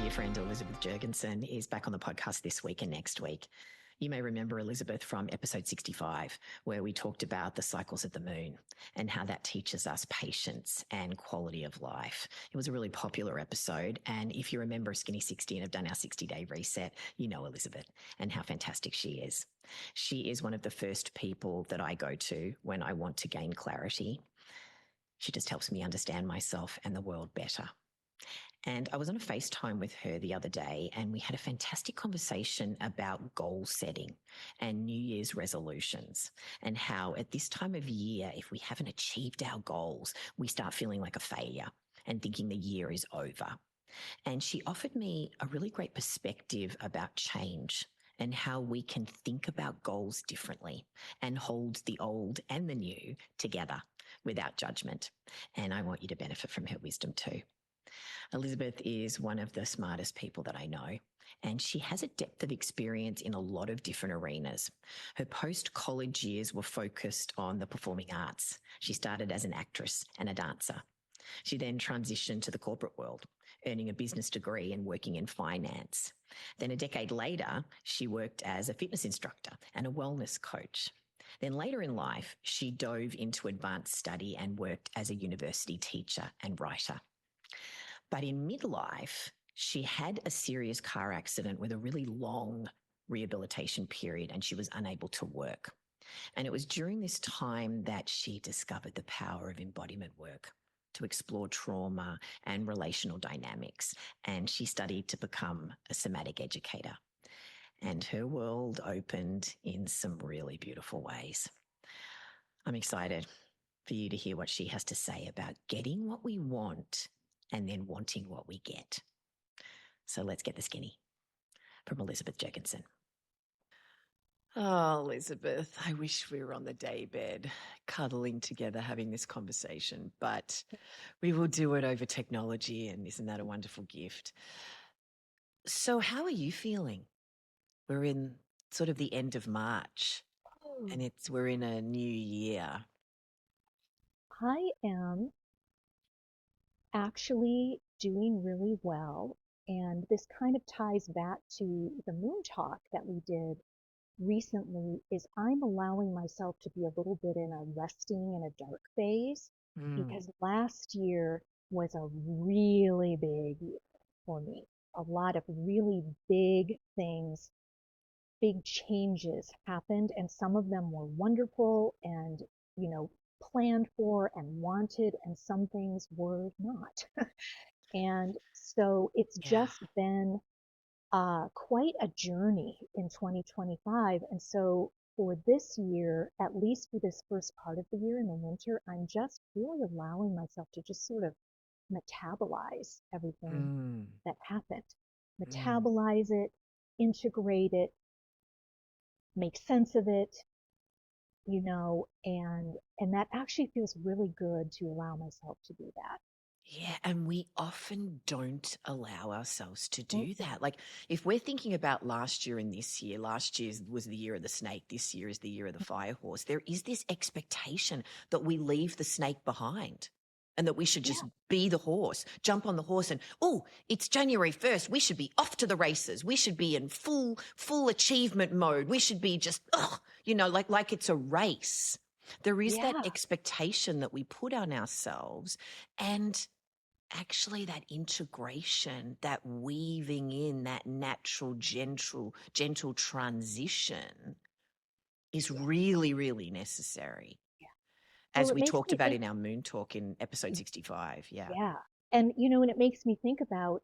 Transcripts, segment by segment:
dear friend Elizabeth Jurgensen is back on the podcast this week and next week. You may remember Elizabeth from episode 65, where we talked about the cycles of the moon and how that teaches us patience and quality of life. It was a really popular episode. And if you remember Skinny 60 and have done our 60-day reset, you know Elizabeth and how fantastic she is. She is one of the first people that I go to when I want to gain clarity. She just helps me understand myself and the world better. And I was on a FaceTime with her the other day, and we had a fantastic conversation about goal setting and New Year's resolutions, and how at this time of year, if we haven't achieved our goals, we start feeling like a failure and thinking the year is over. And she offered me a really great perspective about change and how we can think about goals differently and hold the old and the new together without judgment. And I want you to benefit from her wisdom too. Elizabeth is one of the smartest people that I know, and she has a depth of experience in a lot of different arenas. Her post-college years were focused on the performing arts. She started as an actress and a dancer. She then transitioned to the corporate world, earning a business degree and working in finance. Then a decade later, she worked as a fitness instructor and a wellness coach. Then later in life, she dove into advanced study and worked as a university teacher and writer. But in midlife, she had a serious car accident with a really long rehabilitation period, and she was unable to work. And it was during this time that she discovered the power of embodiment work to explore trauma and relational dynamics. And she studied to become a somatic educator. And her world opened in some really beautiful ways. I'm excited for you to hear what she has to say about getting what we want and then wanting what we get. So let's get the skinny from Elizabeth Jurgensen. Oh, Elizabeth, I wish we were on the daybed, cuddling together, having this conversation, but we will do it over technology, and isn't that a wonderful gift? So how are you feeling? We're in sort of the end of March, and we're in a new year. I am actually doing really well. And this kind of ties back to the moon talk that we did recently is I'm allowing myself to be a little bit in a resting and a dark phase because last year was a really big year for me. A lot of really big things, big changes happened, and some of them were wonderful and, you know, planned for and wanted, and some things were not. And so it's Yeah. just been quite a journey in 2025. And so for this year, at least for this first part of the year in the winter, I'm just really allowing myself to just sort of metabolize everything Mm. that happened, Mm. metabolize it, integrate it, make sense of it, and that actually feels really good to allow myself to do that. Yeah, and we often don't allow ourselves to do Mm-mm. that. Like, if we're thinking about last year and this year, last year was the year of the snake, this year is the year of the fire horse. There is this expectation that we leave the snake behind and that we should just Yeah, be the horse, jump on the horse and, oh, it's January 1st. We should be off to the races. We should be in full achievement mode. We should be just, like it's a race. There is that yeah, expectation that we put on ourselves, and actually that integration, that weaving in, that natural, gentle transition is yeah, really, really necessary, yeah. Well, as it we makes talked me about think, in our moon talk in episode 65. Yeah. yeah. And it makes me think about,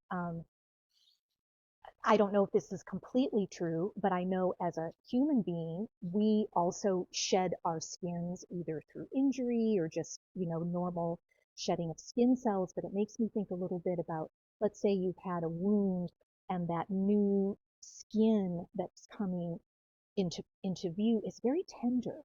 I don't know if this is completely true, but I know as a human being, we also shed our skins either through injury or just, normal shedding of skin cells. But it makes me think a little bit about, let's say you've had a wound and that new skin that's coming into view is very tender.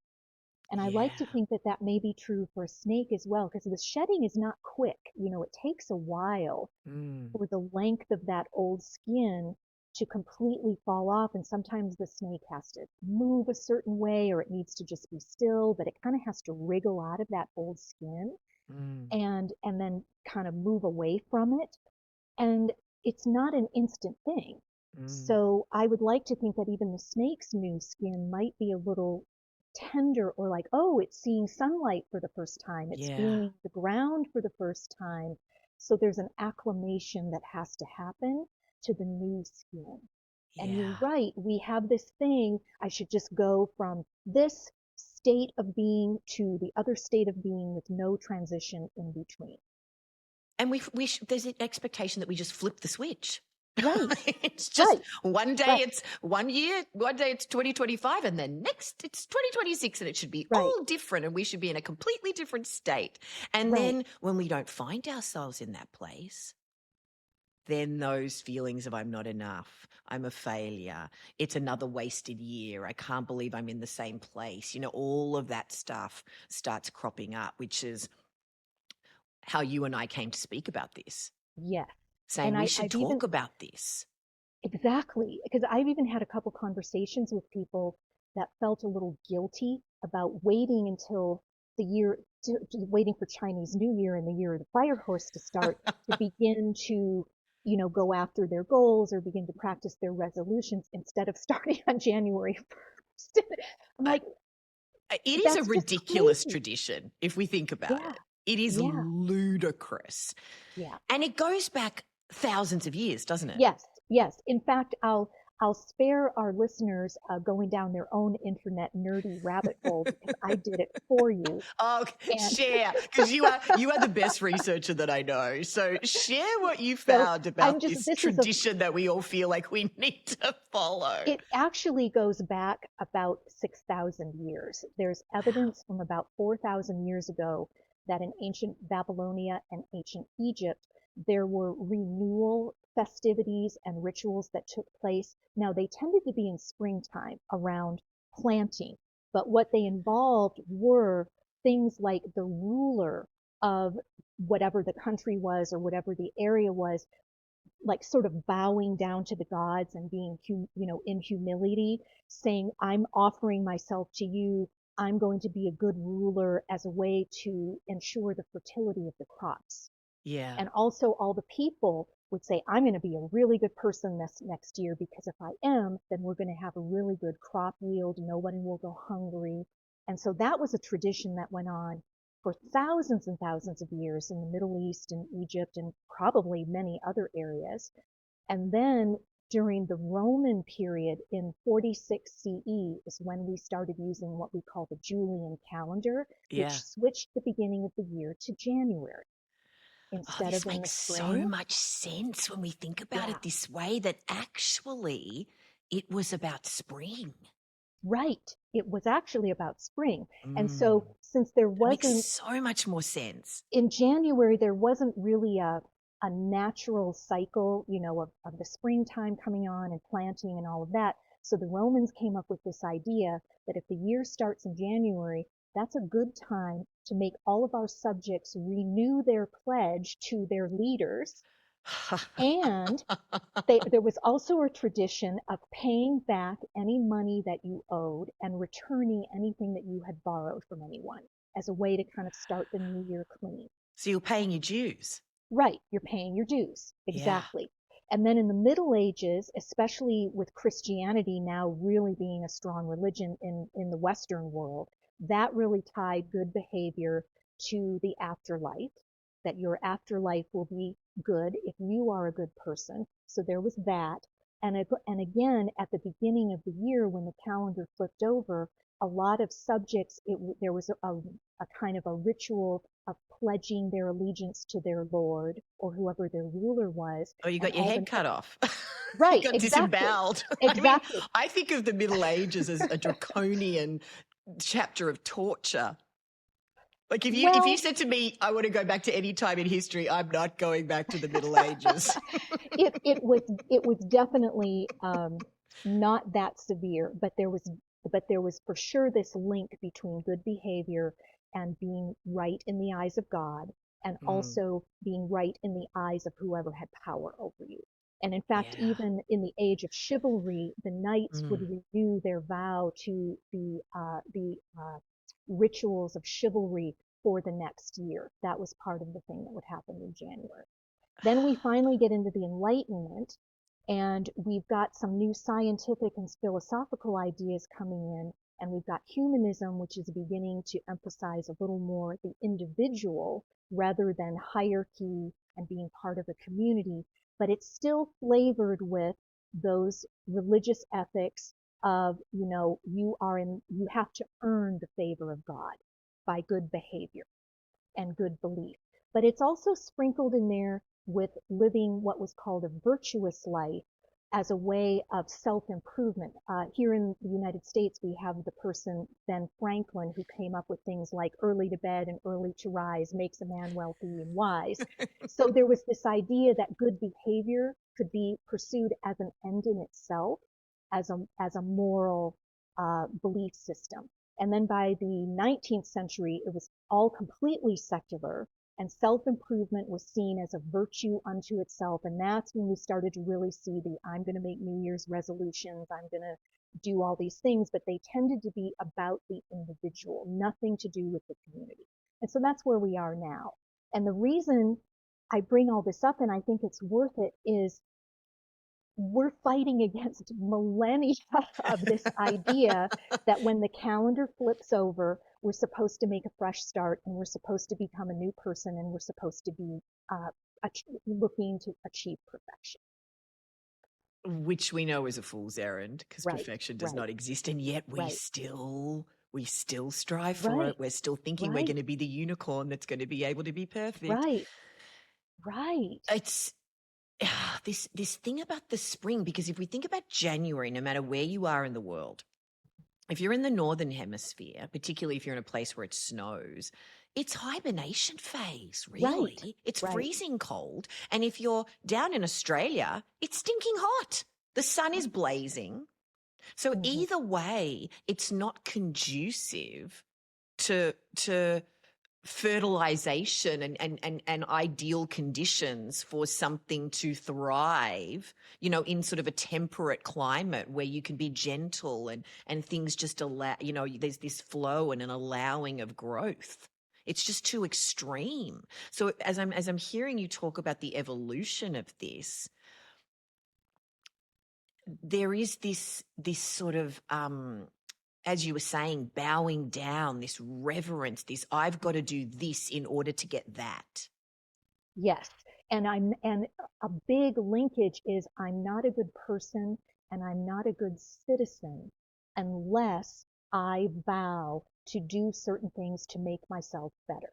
And I like Yeah. to think that that may be true for a snake as well, because the shedding is not quick. It takes a while Mm, for the length of that old skin to completely fall off. And sometimes the snake has to move a certain way or it needs to just be still, but it kind of has to wriggle out of that old skin mm, and then kind of move away from it. And it's not an instant thing. Mm. So I would like to think that even the snake's new skin might be a little tender, or like, oh, it's seeing sunlight for the first time. It's Yeah. feeling the ground for the first time. So there's an acclimation that has to happen to the new skin. And you're Yeah. right, we have this thing, I should just go from this state of being to the other state of being with no transition in between. And there's an expectation that we just flip the switch. Right, It's just right, one day right, it's 1 year, one day it's 2025, and then next it's 2026, and it should be right, all different, and we should be in a completely different state. And right. then when we don't find ourselves in that place, then those feelings of I'm not enough, I'm a failure, it's another wasted year, I can't believe I'm in the same place, all of that stuff starts cropping up, which is how you and I came to speak about this, Yes. saying And we should I've even, talk about this. exactly, because I've even had a couple conversations with people that felt a little guilty about waiting until the year, waiting for Chinese New Year and the year of the fire horse to start to begin to, go after their goals or begin to practice their resolutions instead of starting on January 1st. I'm I, like, it is a that's just ridiculous crazy. tradition if we think about Yeah, it. It is yeah, ludicrous. yeah. And it goes back thousands of years, doesn't it? Yes, yes. In fact, I'll spare our listeners going down their own internet nerdy rabbit hole because I did it for you. Oh, And share, because you are the best researcher that I know. So share what you so found I'm about just, this this is a, tradition that we all feel like we need to follow. it actually goes back about 6,000 years. There's Wow. evidence from about 4,000 years ago that in ancient Babylonia and ancient Egypt, there were renewal festivities and rituals that took place. Now, they tended to be in springtime around planting, but what they involved were things like the ruler of whatever the country was or whatever the area was, like sort of bowing down to the gods and being, in humility, saying, I'm offering myself to you. I'm going to be a good ruler as a way to ensure the fertility of the crops. Yeah. And also all the people would say, I'm going to be a really good person this next year, because if I am, then we're going to have a really good crop yield. No one will go hungry. And so that was a tradition that went on for thousands and thousands of years in the Middle East and Egypt and probably many other areas. And then during the Roman period in 46 CE is when we started using what we call the Julian calendar, Yeah. which switched the beginning of the year to January Oh, instead this of in the makes so spring. much sense when we think about Yeah, it this way, that actually it was about spring. right. It was actually about spring. And Mm. so since there That makes wasn't, so much more sense. in January, there wasn't really a natural cycle, of the springtime coming on and planting and all of that. So the Romans came up with this idea that if the year starts in January, that's a good time to make all of our subjects renew their pledge to their leaders. And there was also a tradition of paying back any money that you owed and returning anything that you had borrowed from anyone as a way to kind of start the new year clean. So you're paying your dues. Right, you're paying your dues. Yeah. Exactly. And then in the Middle Ages, especially with Christianity now really being a strong religion in the Western world, that really tied good behavior to the afterlife, that your afterlife will be good if you are a good person. So there was that. And again, at the beginning of the year, when the calendar flipped over, a lot of subjects, there was a kind of a ritual of pledging their allegiance to their lord or whoever their ruler was, Oh, you and got your all head the cut off. You right, got exactly, disemboweled. I mean, exactly. I think of the Middle Ages as a draconian chapter of torture. Like if you Well, said to me, I want to go back to any time in history, I'm not going back to the Middle Ages. it was definitely not that severe, but there was for sure this link between good behavior and being right in the eyes of God, and Mm, also being right in the eyes of whoever had power over you. And in fact, yeah. even in the age of chivalry, the knights would Mm. renew their vow to the rituals of chivalry for the next year. That was part of the thing that would happen in January. Then we finally get into the Enlightenment, and we've got some new scientific and philosophical ideas coming in, and we've got humanism, which is beginning to emphasize a little more the individual rather than hierarchy and being part of a community, but it's still flavored with those religious ethics of, you have to earn the favor of God by good behavior and good belief. But it's also sprinkled in there with living what was called a virtuous life as a way of self-improvement. Here in the United States, we have the person, Ben Franklin, who came up with things like early to bed and early to rise makes a man wealthy and wise. So there was this idea that good behavior could be pursued as an end in itself, as a moral belief system. And then by the 19th century, it was all completely secular, and self-improvement was seen as a virtue unto itself. And that's when we started to really see I'm going to make New Year's resolutions, I'm going to do all these things, but they tended to be about the individual, nothing to do with the community. And so that's where we are now. And the reason I bring all this up, and I think it's worth it, is we're fighting against millennia of this idea that when the calendar flips over, we're supposed to make a fresh start, and we're supposed to become a new person, and we're supposed to be looking to achieve perfection. Which we know is a fool's errand, because Right, perfection does right, not exist, and yet we right, still strive for right, it. We're still thinking we're right, going to be the unicorn that's going to be able to be perfect. right, right. It's this thing about the spring, because if we think about January, no matter where you are in the world, if you're in the northern hemisphere, particularly if you're in a place where it snows, it's hibernation phase, Right, really. It's right, freezing cold. And if you're down in Australia, it's stinking hot. The sun is blazing. So mm-hmm. either way, it's not conducive to fertilization and ideal conditions for something to thrive, in sort of a temperate climate where you can be gentle and things just allow, there's this flow and an allowing of growth. It's just too extreme. So as I'm hearing you talk about the evolution of this, there is this sort of as you were saying, bowing down, this reverence, this I've got to do this in order to get that. Yes. And a big linkage is I'm not a good person and I'm not a good citizen unless I vow to do certain things to make myself better.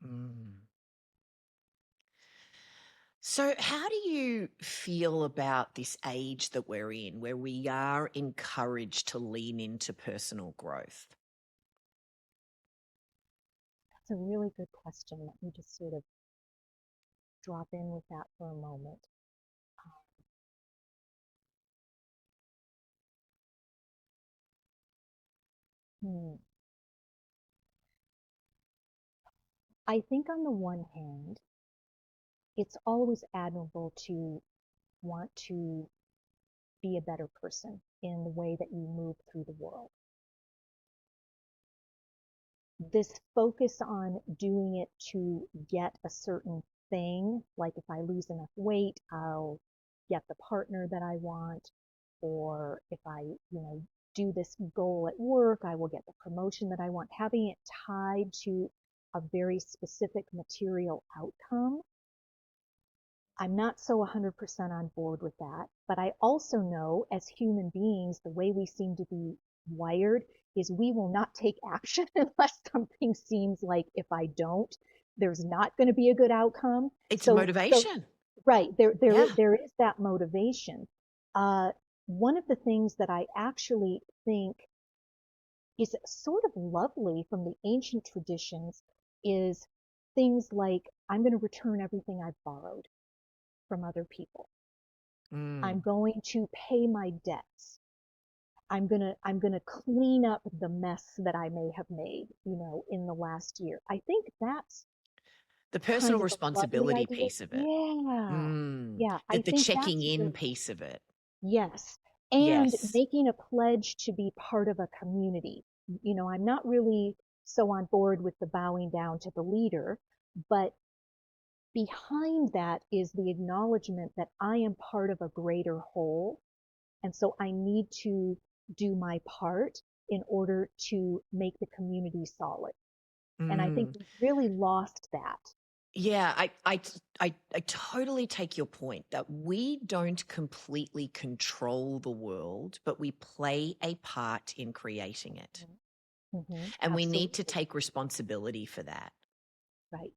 Mm. So, how do you feel about this age that we're in, where we are encouraged to lean into personal growth? That's a really good question. Let me just sort of drop in with that for a moment. Hmm. I think on the one hand, it's always admirable to want to be a better person in the way that you move through the world. This focus on doing it to get a certain thing, like if I lose enough weight, I'll get the partner that I want, or if I, do this goal at work, I will get the promotion that I want. Having it tied to a very specific material outcome, I'm not so 100% on board with that. But I also know as human beings, the way we seem to be wired is we will not take action unless something seems like if I don't, there's not going to be a good outcome. It's So motivation. right there, Yeah. there is that motivation. One of the things that I actually think is sort of lovely from the ancient traditions is things like I'm going to return everything I've borrowed from other people. I'm Mm. going to pay my debts. I'm gonna clean up the mess that I may have made, in the last year. I think that's The kind personal of a lovely responsibility idea. piece of it. Yeah. Mm. Yeah, I The think checking that's in really piece of it. yes. And Yes. making a pledge to be part of a community. I'm not really so on board with the bowing down to the leader, but behind that is the acknowledgement that I am part of a greater whole. And so I need to do my part in order to make the community solid. And I think Mm. we've really lost that. Yeah, I totally take your point that we don't completely control the world, but we play a part in creating it. And we need to Absolutely. take responsibility for that. Right.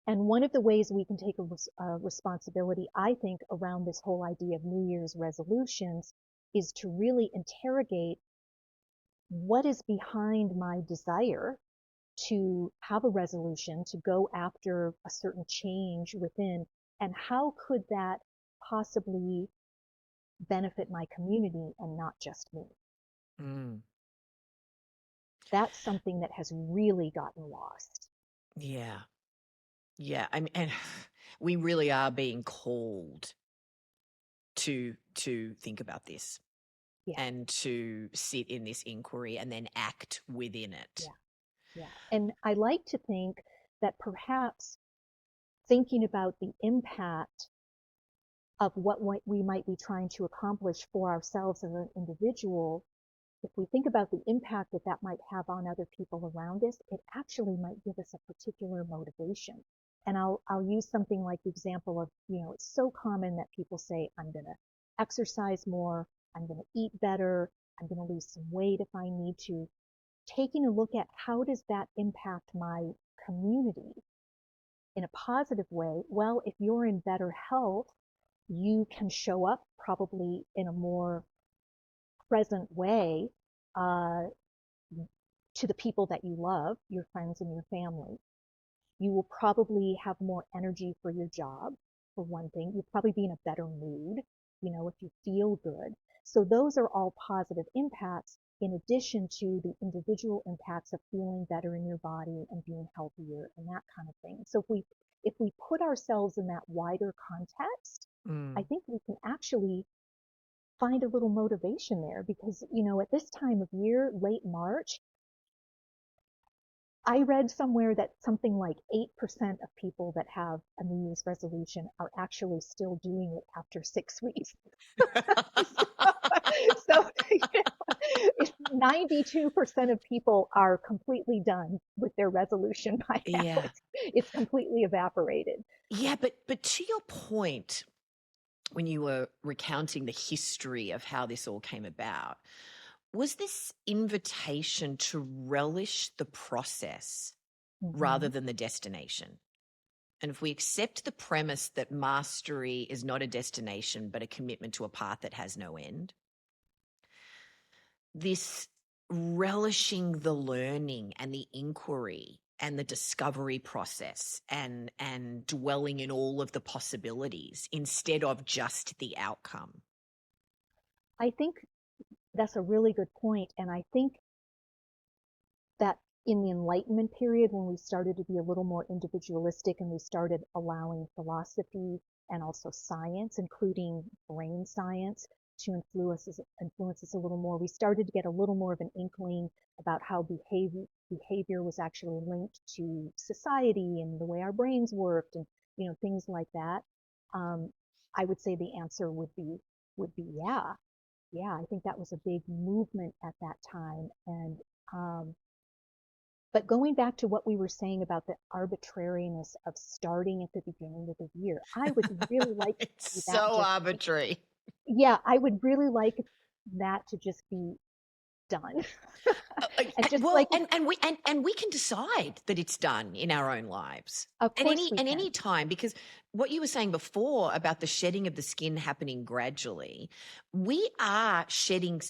And one of the ways we can take a responsibility, I think, around this whole idea of New Year's resolutions is to really interrogate what is behind my desire to have a resolution, to go after a certain change within, and how could that possibly benefit my community and not just me? Mm. That's something that has really gotten lost. Yeah. Yeah. I mean, and we really are being called to think about this Yeah, and to sit in this inquiry and then act within it. yeah, yeah. And I like to think that perhaps thinking about the impact of what we might be trying to accomplish for ourselves as an individual, if we think about the impact that that might have on other people around us, it actually might give us a particular motivation. And I'll use something like the example of, it's so common that people say, I'm going to exercise more, I'm going to eat better, I'm going to lose some weight if I need to. Taking a look at how does that impact my community in a positive way? Well, if you're in better health, you can show up probably in a more present way uh, to the people that you love, your friends and your family. You will probably have more energy for your job, for one thing. You'll probably be in a better mood, if you feel good. So those are all positive impacts in addition to the individual impacts of feeling better in your body and being healthier and that kind of thing. So if we put ourselves in that wider context, I Mm. think we can actually find a little motivation there because, at this time of year, late March, I read somewhere that something like 8% of people that have a New Year's resolution are actually still doing it after 6 weeks. So, if 92% of people are completely done with their resolution by now, Yeah. it's completely evaporated. Yeah, but to your point, when you were recounting the history of how this all came about, was this invitation to relish the process rather Hmm. than the destination? And if we accept the premise that mastery is not a destination, but a commitment to a path that has no end, this relishing the learning and the inquiry and the discovery process and dwelling in all of the possibilities instead of just the outcome. I think that's a really good point, and I think that in the Enlightenment period, when we started to be a little more individualistic and we started allowing philosophy and also science, including brain science, to influence us a little more, we started to get a little more of an inkling about how behavior was actually linked to society and the way our brains worked and things like that. Um, I would say the answer would be yeah, yeah. I think that was a big movement at that time, and um, but going back to what we were saying about the arbitrariness of starting at the beginning of the year, I would really like to It's see that so just, arbitrary. yeah, I would really like that to just be done. And just Well, like, and we can decide that it's done in our own lives of at course we any can. time, because what you were saying before about the shedding of the skin happening gradually, we are shedding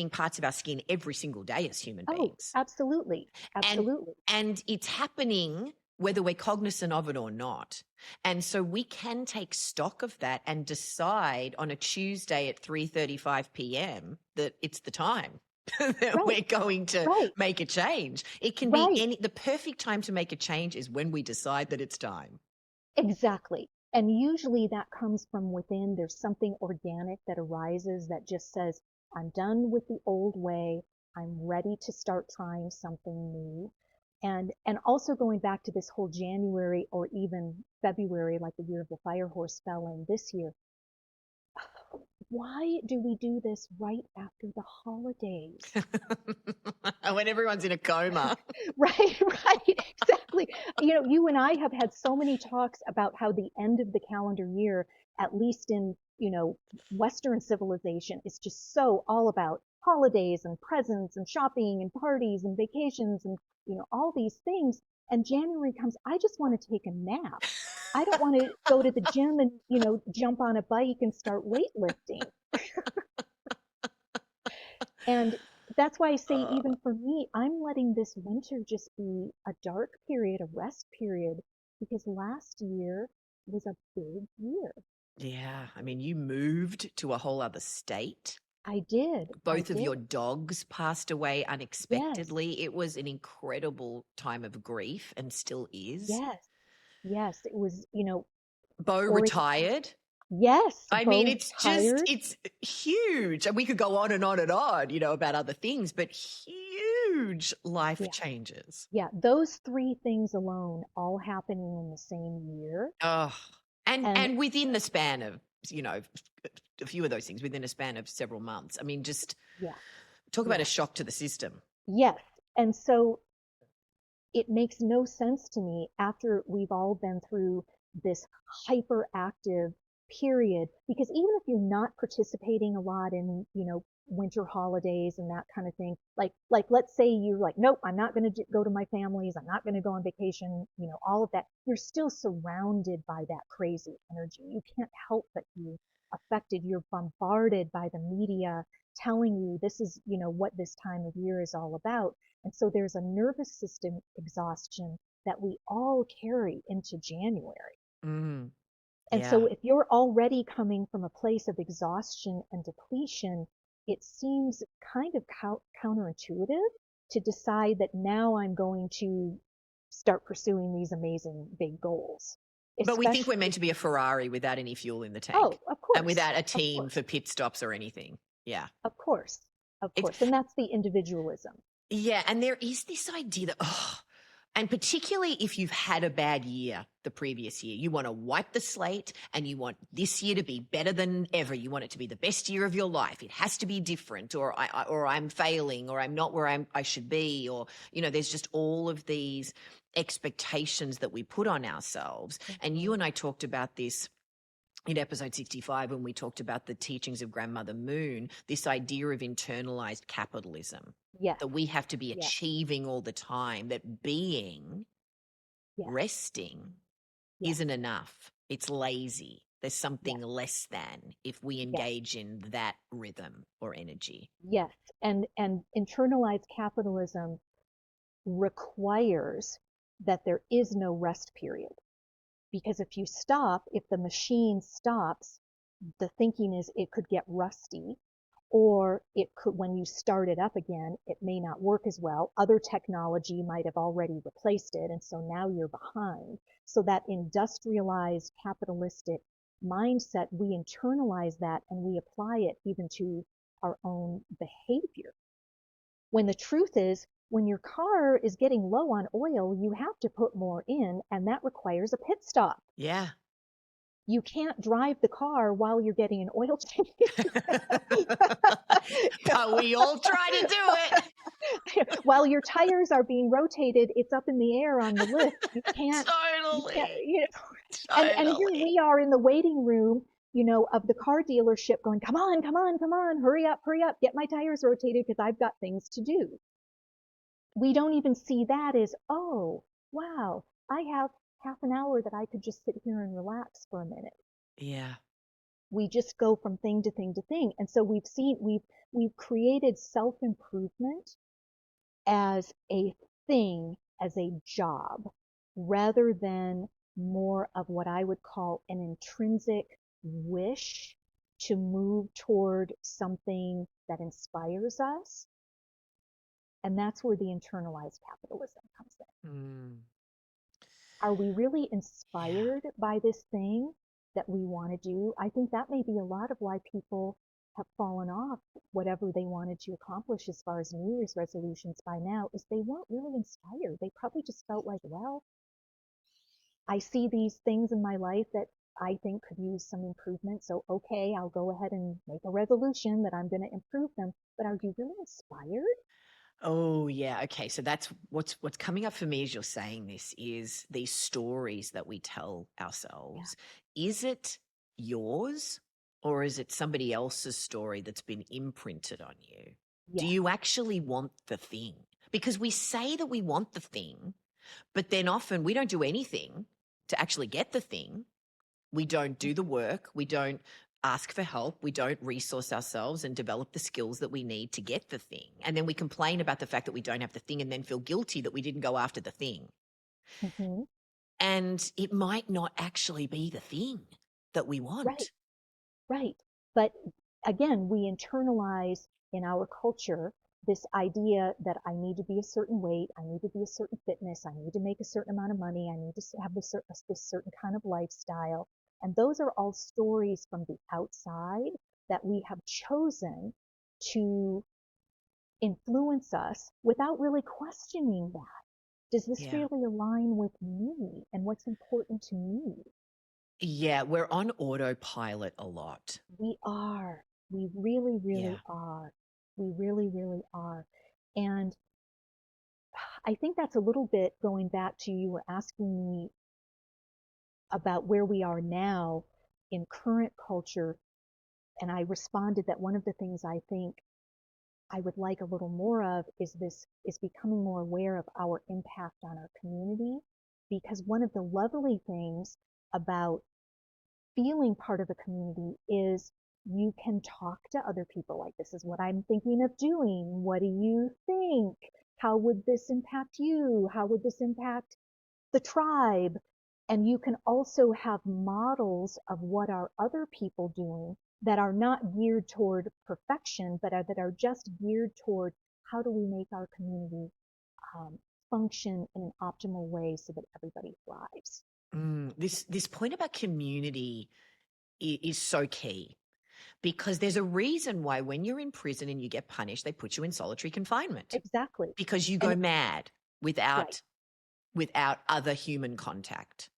parts of our skin every single day as human Oh, beings, absolutely. and Absolutely. and it's happening whether we're cognizant of it or not. And so we can take stock of that and decide on a Tuesday at 3:35 p.m. that it's the time that Right. we're going to Right. make a change. It can be Right. the perfect time to make a change is when we decide that it's time. Exactly. And usually that comes from within. There's something organic that arises that just says, I'm done with the old way. I'm ready to start trying something new. And also going back to this whole January or even February, like the year of the fire horse fell in this year. Why do we do this right after the holidays? When everyone's in a coma. Right, right, exactly. You and I have had so many talks about how the end of the calendar year, at least in, Western civilization, is just so all about holidays and presents and shopping and parties and vacations and, all these things. And January comes, I just want to take a nap. I don't want to go to the gym and, jump on a bike and start weightlifting. And that's why I say, Uh, even for me, I'm letting this winter just be a dark period, a rest period, because last year was a big year. yeah. I mean, you moved to a whole other state. I did. I Both of did. your dogs passed away Yes. unexpectedly. It was an incredible time of grief and still is. Yes. Yes. It was, Bo or retired. yes, I mean, Bo it's retired. huge. And we could go on and on and on, about other things, but huge life Yeah. changes. Yeah. Those three things alone all happening in the same year. Oh, and And and within the span of, a few of those things within a span of several months. I mean, just yeah. talk about a Yeah. shock to the system. Yes. And so it makes no sense to me after we've all been through this hyperactive period, because even if you're not participating a lot in, winter holidays and that kind of thing, like let's say you're like, nope, I'm not going to go to my family's, I'm not going to go on vacation, all of that, you're still surrounded by that crazy energy. You can't help but be affected. You're bombarded by the media telling you this is, what this time of year is all about. And so there's a nervous system exhaustion that we all carry into January. Mm, And yeah. so if you're already coming from a place of exhaustion and depletion, it seems kind of counterintuitive to decide that now I'm going to start pursuing these amazing big goals. But we think we're Especially, meant to be a Ferrari without any fuel in the oh, tank of and course, without a of team course, for pit stops or anything. Yeah. of course, of It's, course. And that's the individualism. yeah. And there is this idea that, and particularly if you've had a bad year the previous year, you want to wipe the slate and you want this year to be better than ever. You want it to be the best year of your life. It has to be different, or I'm failing, or I'm not where I should be, or there's just all of these expectations that we put on ourselves. And you Mhm. and I talked about this in episode 65 when we talked about the teachings of Grandmother Moon, this idea of internalized capitalism, Yes, that we have to be yes, achieving all the time, that being, yes, resting yes, isn't enough. It's lazy. There's yes. something less than if we Yes, engage in that rhythm or energy. yes. And internalized capitalism requires that there is no rest period. Because if you stop, if the machine stops, the thinking is it could get rusty, or it could, when you start it up again, it may not work as well. Other technology might have already replaced it, and so now you're behind. So that industrialized capitalistic mindset, we internalize that and we apply it even to our own behavior. When the truth is, when your car is getting low on oil, you have to put more in, and that requires a pit stop. Yeah. You can't drive the car while you're getting an oil change. But we all try to do While your tires are being rotated, it's up in the air on the lift. it. You can't, Totally. and here Totally. we are in the waiting room, of the car dealership going, come on, come on, come on, hurry up, get my tires rotated because I've got things to do. We don't even see that as, oh, wow, I have half an hour that I could just sit here and relax for a minute. Yeah. We just go from thing to thing to thing. And so we've created self-improvement as a thing, as a job, rather than more of what I would call an intrinsic wish to move toward something that inspires us. And that's where the internalized capitalism comes in. Mm, Are we really yeah. inspired by this thing that we want to do? I think that may be a lot of why people have fallen off whatever they wanted to accomplish as far as New Year's resolutions by now is they weren't really inspired. They probably just felt like, well, I see these things in my life that I think could use some improvement. So, okay, I'll go ahead and make a resolution that I'm going to improve them. But are you really inspired? Oh, yeah. Okay. So that's what's coming up for me as you're saying this is these stories that we tell Yeah. ourselves. Is it yours or is it somebody else's story that's been imprinted on you? Do Yes. you actually want the thing? Because we say that we want the thing, but then often we don't do anything to actually get the thing. We don't do the work. We don't ask for help. We don't resource ourselves and develop the skills that we need to get the thing. And then we complain about the fact that we don't have the thing and then feel guilty that we didn't go after the thing. Hmm. And it might not actually be the thing that we Right. want. Right. But again, we internalize in our culture this idea that I need to be a certain weight, I need to be a certain fitness, I need to make a certain amount of money, I need to have this certain kind of lifestyle. And those are all stories from the outside that we have chosen to influence us without really questioning that. Does this Yeah. really align with me and what's important to me? Yeah. We're on autopilot a lot. We are. We really, really Yeah. are. We really, really are. And I think that's a little bit going back to you were asking me about where we are now in current culture. And I responded that one of the things I think I would like a little more of is becoming more aware of our impact on our community. Because one of the lovely things about feeling part of a community is you can talk to other people like this is what I'm thinking of doing. What do you think? How would this impact you? How would this impact the tribe? And you can also have models of what are other people doing that are not geared toward perfection, but that are just geared toward how do we make our community um, function in an optimal way so that everybody thrives. This point about community is so key because there's a reason why when you're in prison and you get punished, they put you in solitary confinement Exactly. because you And go mad right. without other human contact.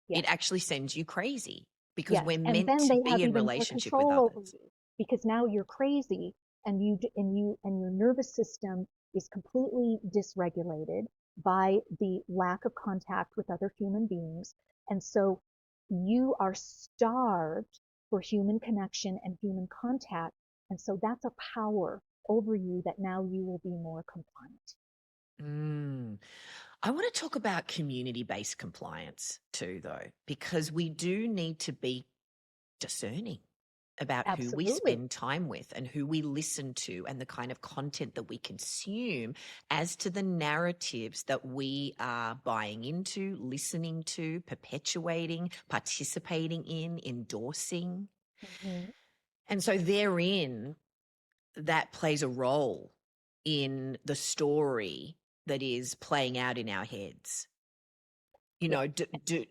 It Yes. actually sends you crazy because Yes, we're and meant then to they be have in even more relationship with control over others. you because now you're crazy and your nervous system is completely dysregulated by the lack of contact with other human beings. And so you are starved for human connection and human contact. And so that's a power over you that now you will be more compliant. Mm. I want to talk about community-based compliance too, though, because we do need to be discerning about who we Absolutely. spend time with and who we listen to and the kind of content that we consume as to the narratives that we are buying into, listening to, perpetuating, participating in, endorsing. Mhm. And so therein, that plays a role in the story that is playing out in our heads. You Yeah. know,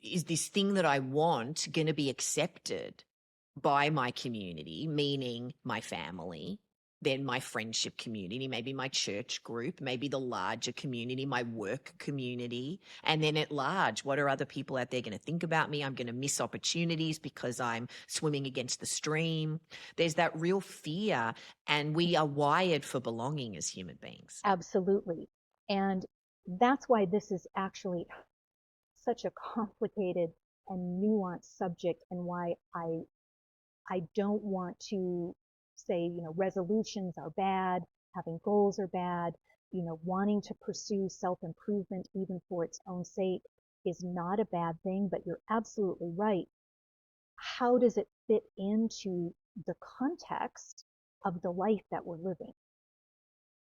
is this thing that I want going to be accepted by my community, meaning my family, then my friendship community, maybe my church group, maybe the larger community, my work community. And then at large, what are other people out there going to think about me? I'm going to miss opportunities because I'm swimming against the stream. There's that real fear, and we are wired for belonging as human beings. Absolutely. And that's why this is actually such a complicated and nuanced subject and why I don't want to say, resolutions are bad, having goals are bad, wanting to pursue self-improvement even for its own sake is not a bad thing, but you're absolutely right. How does it fit into the context of the life that we're living,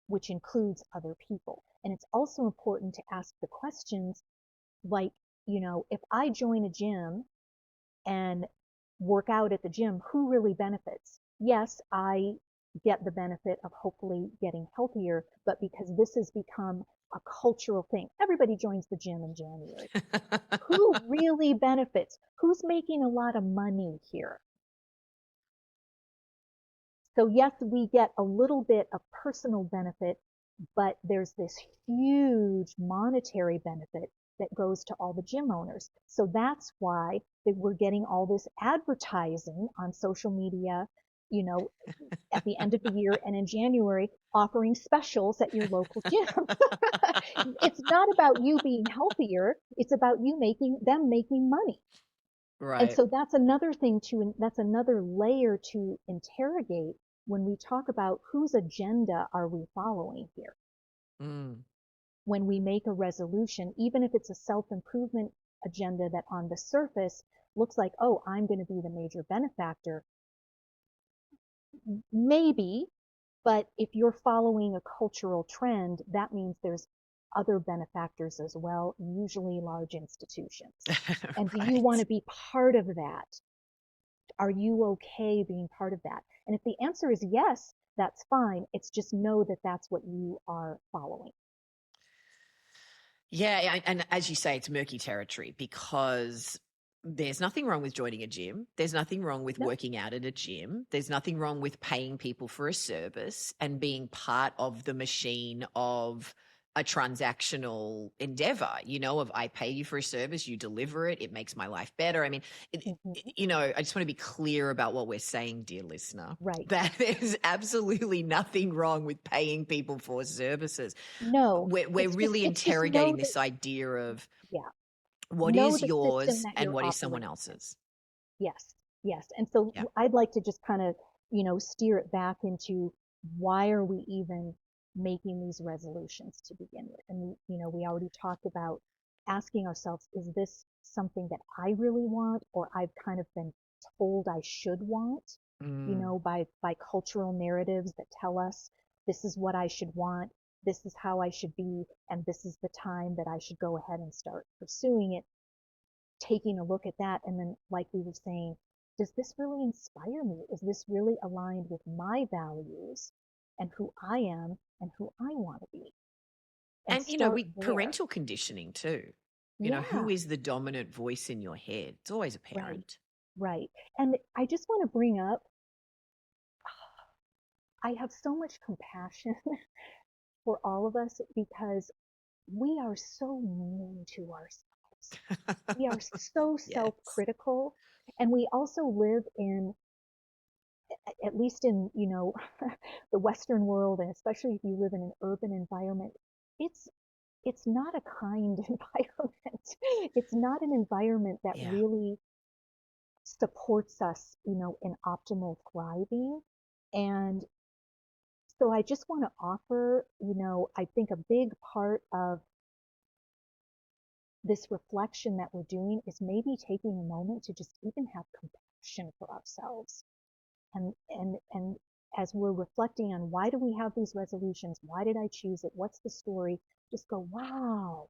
which includes other people? And it's also important to ask the questions like, if I join a gym and work out at the gym, who really benefits? Yes, I get the benefit of hopefully getting healthier, but because this has become a cultural thing, everybody joins the gym in January. Who really benefits? Who's making a lot of money here? So yes, we get a little bit of personal benefit, but there's this huge monetary benefit that goes to all the gym owners. So that's why we're getting all this advertising on social media, you know, at the end of the year and in January offering specials at your local gym. It's not about you being healthier, it's about you making them making money. And Right. so that's another layer to interrogate when we talk about whose agenda are we following here. Mm. When we make a resolution, even if it's a self-improvement agenda that on the surface looks like, oh, I'm going to be the major benefactor, maybe, but if you're following a cultural trend, that means there's other benefactors as well, usually large institutions. And do you want Right. to be part of that? Are you okay being part of that? And if the answer is yes, that's fine. It's just know that that's what you are following. Yeah, and as you say, it's murky territory because there's nothing wrong with joining a gym. There's nothing wrong with No. working out at a gym. There's nothing wrong with paying people for a service and being part of the machine of a transactional endeavor, of I pay you for a service, you deliver it, it makes my life better. I mean, Hmm. I just want to be clear about what we're saying, dear listener, Right. that there's absolutely nothing wrong with paying people for services. No, We're really it's just know interrogating that, this idea of yeah, what know is the system yours that and you're what is someone operating in. else's. Yes, yes. And so Yeah. I'd like to just kind of, steer it back into why are we even making these resolutions to begin with? And we already talked about asking ourselves, is this something that I really want or I've kind of been told I should want, Mm. by cultural narratives that tell us this is what I should want, this is how I should be, and this is the time that I should go ahead and start pursuing it, taking a look at that. And then, like we were saying, does this really inspire me? Is this really aligned with my values and who I am and who I want to be? And And, start we there. parental conditioning too. Who Yeah, is the dominant voice in your head? It's always a right, parent. right. And I just want to bring up, I have so much compassion for all of us because we are so mean to ourselves. We are so Yes. self-critical. And we also live in, at least in, the Western world, and especially if you live in an urban environment, it's it's not a kind environment. It's not an environment that Yeah. really supports us, in optimal thriving. And so I just want to offer, I think a big part of this reflection that we're doing is maybe taking a moment to just even have compassion for ourselves. And as we're reflecting on why do we have these resolutions, why did I choose it, what's the story, just go, wow,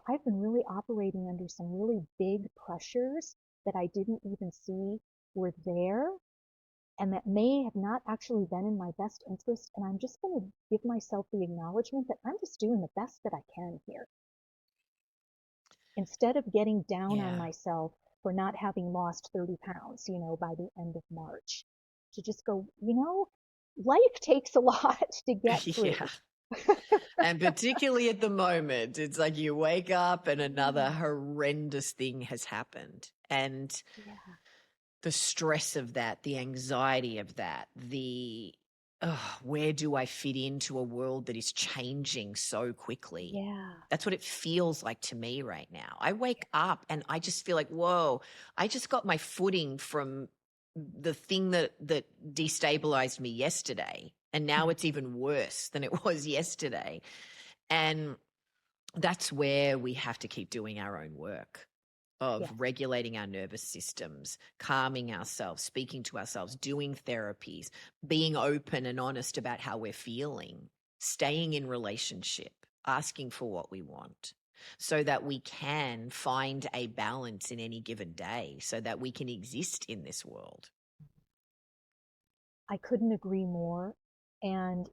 I've been really operating under some really big pressures that I didn't even see were there and that may have not actually been in my best interest. And I'm just going to give myself the acknowledgement that I'm just doing the best that I can here, instead of getting down on Yeah. myself for not having lost 30 pounds, by the end of March, to just go, life takes a lot to get Yeah. through. And particularly at the moment, it's like you wake up and another Yeah, horrendous thing has happened. And yeah, the stress of that, the anxiety of that, where do I fit into a world that is changing so quickly? yeah, That's what it feels like to me right now. I wake up and I just feel like, whoa, I just got my footing from the thing that destabilized me yesterday. And now it's even worse than it was yesterday. And that's where we have to keep doing our own work of yeah. regulating our nervous systems, calming ourselves, speaking to ourselves, doing therapies, being open and honest about how we're feeling, staying in relationship, asking for what we want so that we can find a balance in any given day so that we can exist in this world. I couldn't agree more. And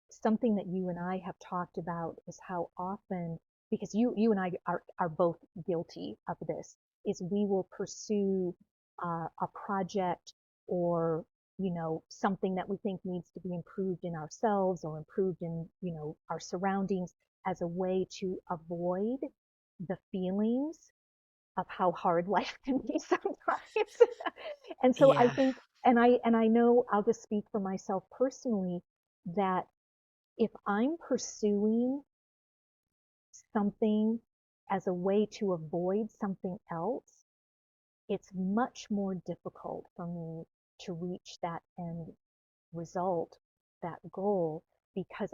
something that you and I have talked about is how often, because you and I are both guilty of this, is we will pursue a project or something that we think needs to be improved in ourselves or improved in, our surroundings as a way to avoid the feelings of how hard life can be sometimes. And so I Yeah. think, and I know I'll just speak for myself personally, that if I'm pursuing something as a way to avoid something else, it's much more difficult for me to reach that end result, that goal, because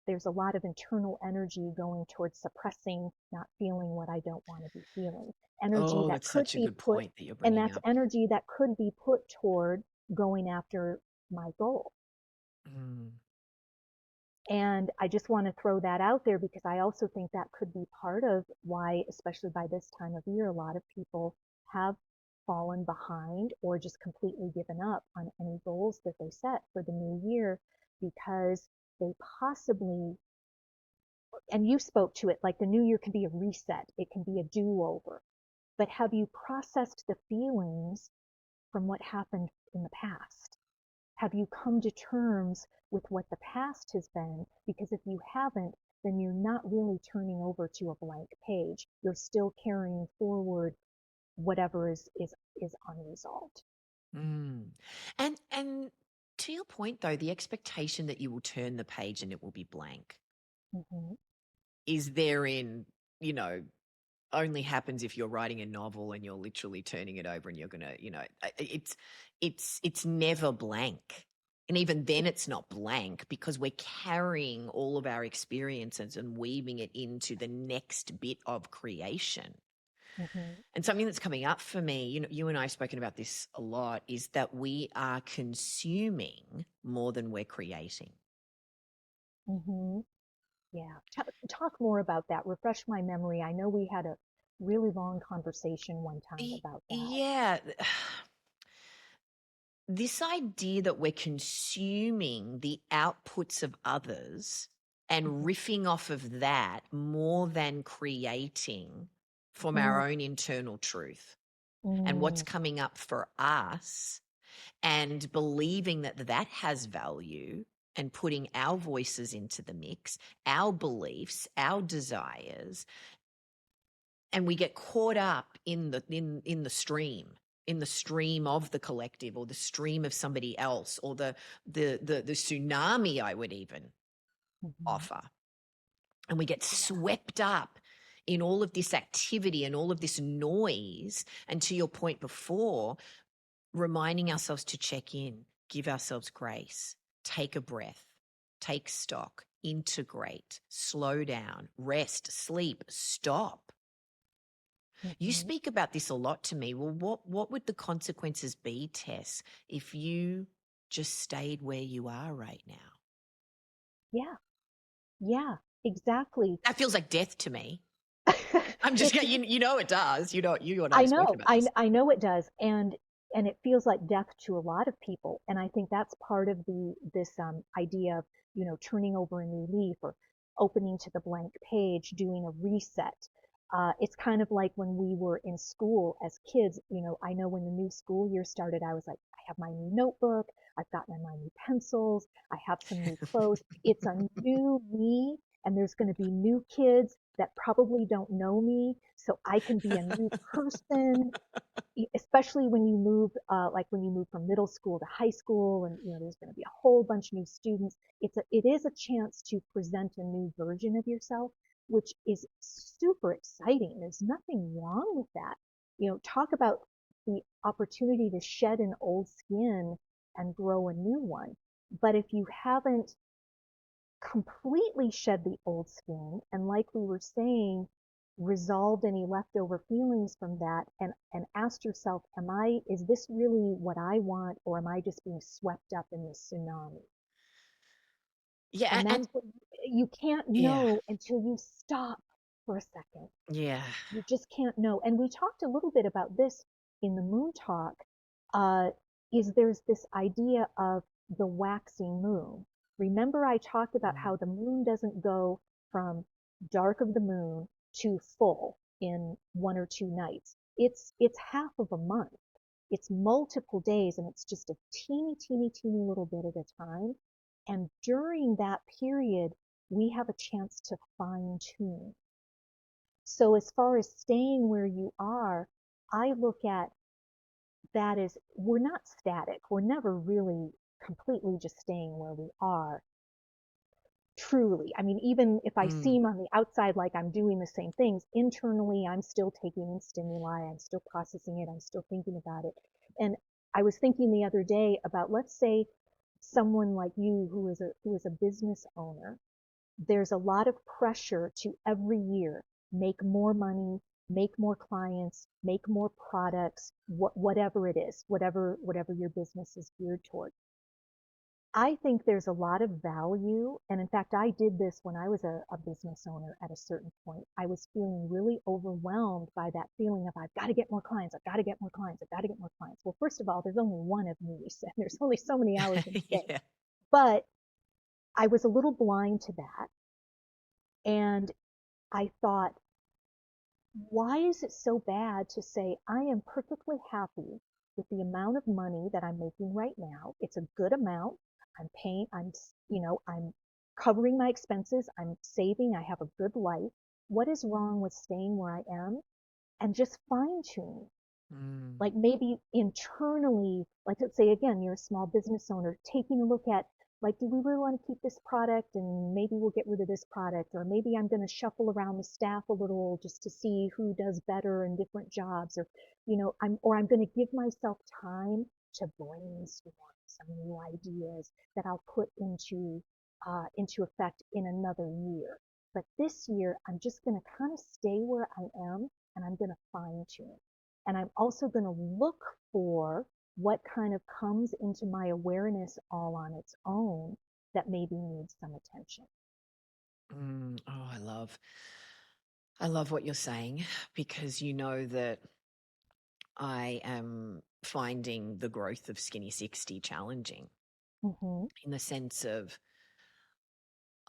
there's a lot of internal energy going towards suppressing, not feeling what I don't want to be feeling. Energy Oh, that that's could such a be good put, point that you're and bringing that's up. energy that could be put toward going after my goal. Mm. And I just want to throw that out there because I also think that could be part of why, especially by this time of year, a lot of people have fallen behind or just completely given up on any goals that they set for the new year because they possibly, and you spoke to it, like the new year can be a reset, it can be a do-over. But have you processed the feelings from what happened in the past? Have you come to terms with what the past has been? Because if you haven't, then you're not really turning over to a blank page. You're still carrying forward whatever is unresolved. Mm. And to your point though, the expectation that you will turn the page and it will be blank Hmm. is therein, you know, only happens if you're writing a novel and you're literally turning it over and you're gonna, it's never blank. And even then it's not blank because we're carrying all of our experiences and weaving it into the next bit of creation. Hmm. And something that's coming up for me, you and I have spoken about this a lot, is that we are consuming more than we're creating. Hmm. Yeah. Talk more about that. Refresh my memory. I know we had a really long conversation one time about that. Yeah. This idea that we're consuming the outputs of others and riffing off of that more than creating from our Mm, own internal truth and what's mm, coming up for us, and believing that that has value and putting our voices into the mix, our beliefs, our desires, and we get caught up in the stream, in the stream of the collective or the stream of somebody else or the tsunami, I would even mhm. offer. And we get Yeah. swept up in all of this activity and all of this noise. And to your point before, reminding ourselves to check in, give ourselves grace, take a breath, take stock, integrate, slow down, rest, sleep, stop. You Hmm. speak about this a lot to me. Well, what would the consequences be, Tess, if you just stayed where you are right now? Yeah. Yeah. Exactly. That feels like death to me. I'm just, It's you know it does. You know, you and I I have spoken know, about I this. I know it does, and it feels like death to a lot of people, and I think that's part of this idea of turning over a new leaf or opening to the blank page, doing a reset. It's kind of like when we were in school as kids. I know when the new school year started, I was like, I have my new notebook, I've gotten my new pencils, I have some new clothes. It's a new me, and there's going to be new kids that probably don't know me, so I can be a new person. Especially when you move, like when you move from middle school to high school, and there's going to be a whole bunch of new students. It is a chance to present a new version of yourself, which is super exciting. There's nothing wrong with that. Talk about the opportunity to shed an old skin and grow a new one. But if you haven't completely shed the old skin and, like we were saying, resolved any leftover feelings from that, and asked yourself, is this really what I want, or am I just being swept up in this tsunami? Yeah, And that's and what you can't yeah, know until you stop for a second. yeah. You just can't know. And we talked a little bit about this in the moon talk. Uh, is there's this idea of the waxing moon. Remember, I talked about Mm. how the moon doesn't go from dark of the moon to full in 1 or 2 nights. It's half of a month. it's multiple days and it's just a teeny, teeny, teeny little bit at a time. And during that period, we have a chance to fine tune. So as far as staying where you are, I look at that as we're not static. We're never really completely just staying where we are. Truly. I mean, even if I Mm. seem on the outside like I'm doing the same things, internally, I'm still taking in stimuli, I'm still processing it, I'm still thinking about it. And I was thinking the other day about, let's say, someone like you who is a business owner. There's a lot of pressure to every year make more money, make more clients, make more products, whatever it is, whatever your business is geared toward. I think there's a lot of value. And in fact, I did this when I was a business owner at a certain point. I was feeling really overwhelmed by that feeling of, I've got to get more clients. I've got to get more clients. I've got to get more clients. Well, first of all, there's only one of me, so there's only so many hours in a day. Yeah. But I was a little blind to that. And I thought, why is it so bad to say, I am perfectly happy with the amount of money that I'm making right now? It's a good amount. I'm paying, I'm covering my expenses. I'm saving. I have a good life. What is wrong with staying where I am and just fine tuning? Mm. Like maybe internally, like let's say again, you're a small business owner, taking a look at, like, do we really want to keep this product and maybe we'll get rid of this product, or maybe I'm going to shuffle around the staff a little just to see who does better in different jobs, or I'm going to give myself time to brainstorm some new ideas that I'll put into effect in another year. But this year, I'm just going to kind of stay where I am, and I'm going to fine tune. And I'm also going to look for what kind of comes into my awareness all on its own that maybe needs some attention. Mm. Oh, I love what you're saying, because you know that I am finding the growth of Skinny 60 challenging, Mm-hmm. in the sense of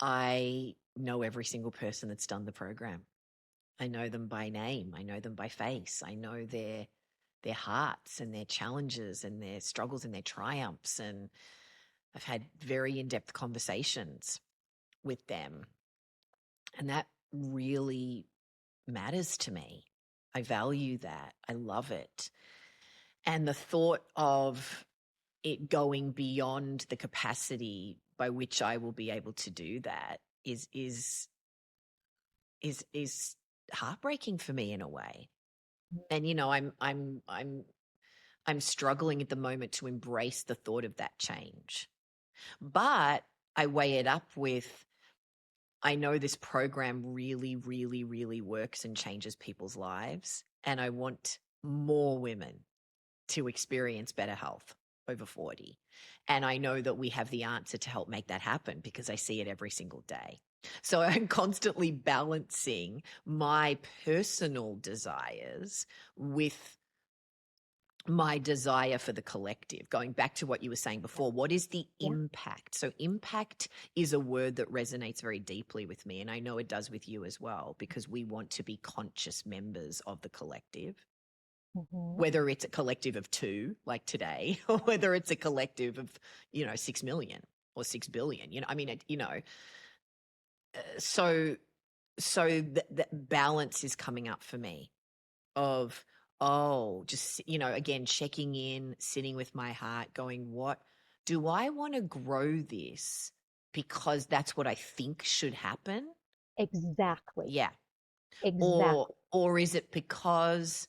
I know every single person that's done the program. I know them by name. I know them by face. I know their hearts and their challenges and their struggles and their triumphs. And I've had very in-depth conversations with them. And that really matters to me. I value that. I love it. And the thought of it going beyond the capacity by which I will be able to do that is heartbreaking for me in a way. And I'm struggling at the moment to embrace the thought of that change. But I weigh it up with, I know this program really, really, really works and changes people's lives. And I want more women to experience better health over 40. And I know that we have the answer to help make that happen because I see it every single day. So I'm constantly balancing my personal desires with my desire for the collective. Going back to what you were saying before, what is the Yeah. impact? So impact is a word that resonates very deeply with me, and I know it does with you as well, because we want to be conscious members of the collective, Mm-hmm. whether it's a collective of 2 like today, or whether it's a collective of 6 million or 6 billion. I mean, so that balance is coming up for me of, oh, just, again, checking in, sitting with my heart, going, what do I want to grow this because that's what I think should happen? Exactly. Yeah. Or Exactly. or is it because,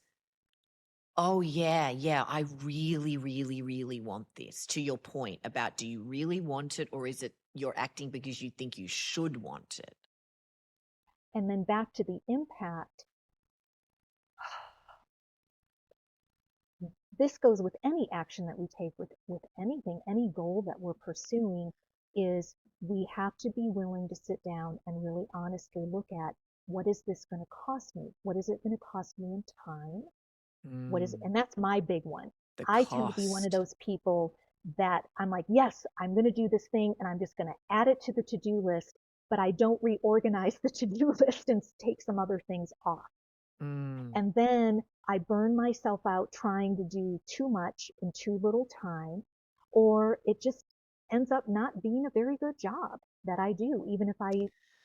oh yeah, I really, really, really want this? To your point about, do you really want it, or is it you're acting because you think you should want it? And then back to the impact. This goes with any action that we take with anything, any goal that we're pursuing, is we have to be willing to sit down and really honestly look at, what is this going to cost me? What is it going to cost me in time? Mm, And that's my big one. the I tend to be one of cost. those people that I'm like, yes, I'm going to do this thing and I'm just going to add it to the to-do list, but I don't reorganize the to-do list and take some other things off. Mm. And then I burn myself out trying to do too much in too little time, or it just ends up not being a very good job that I do. Even if I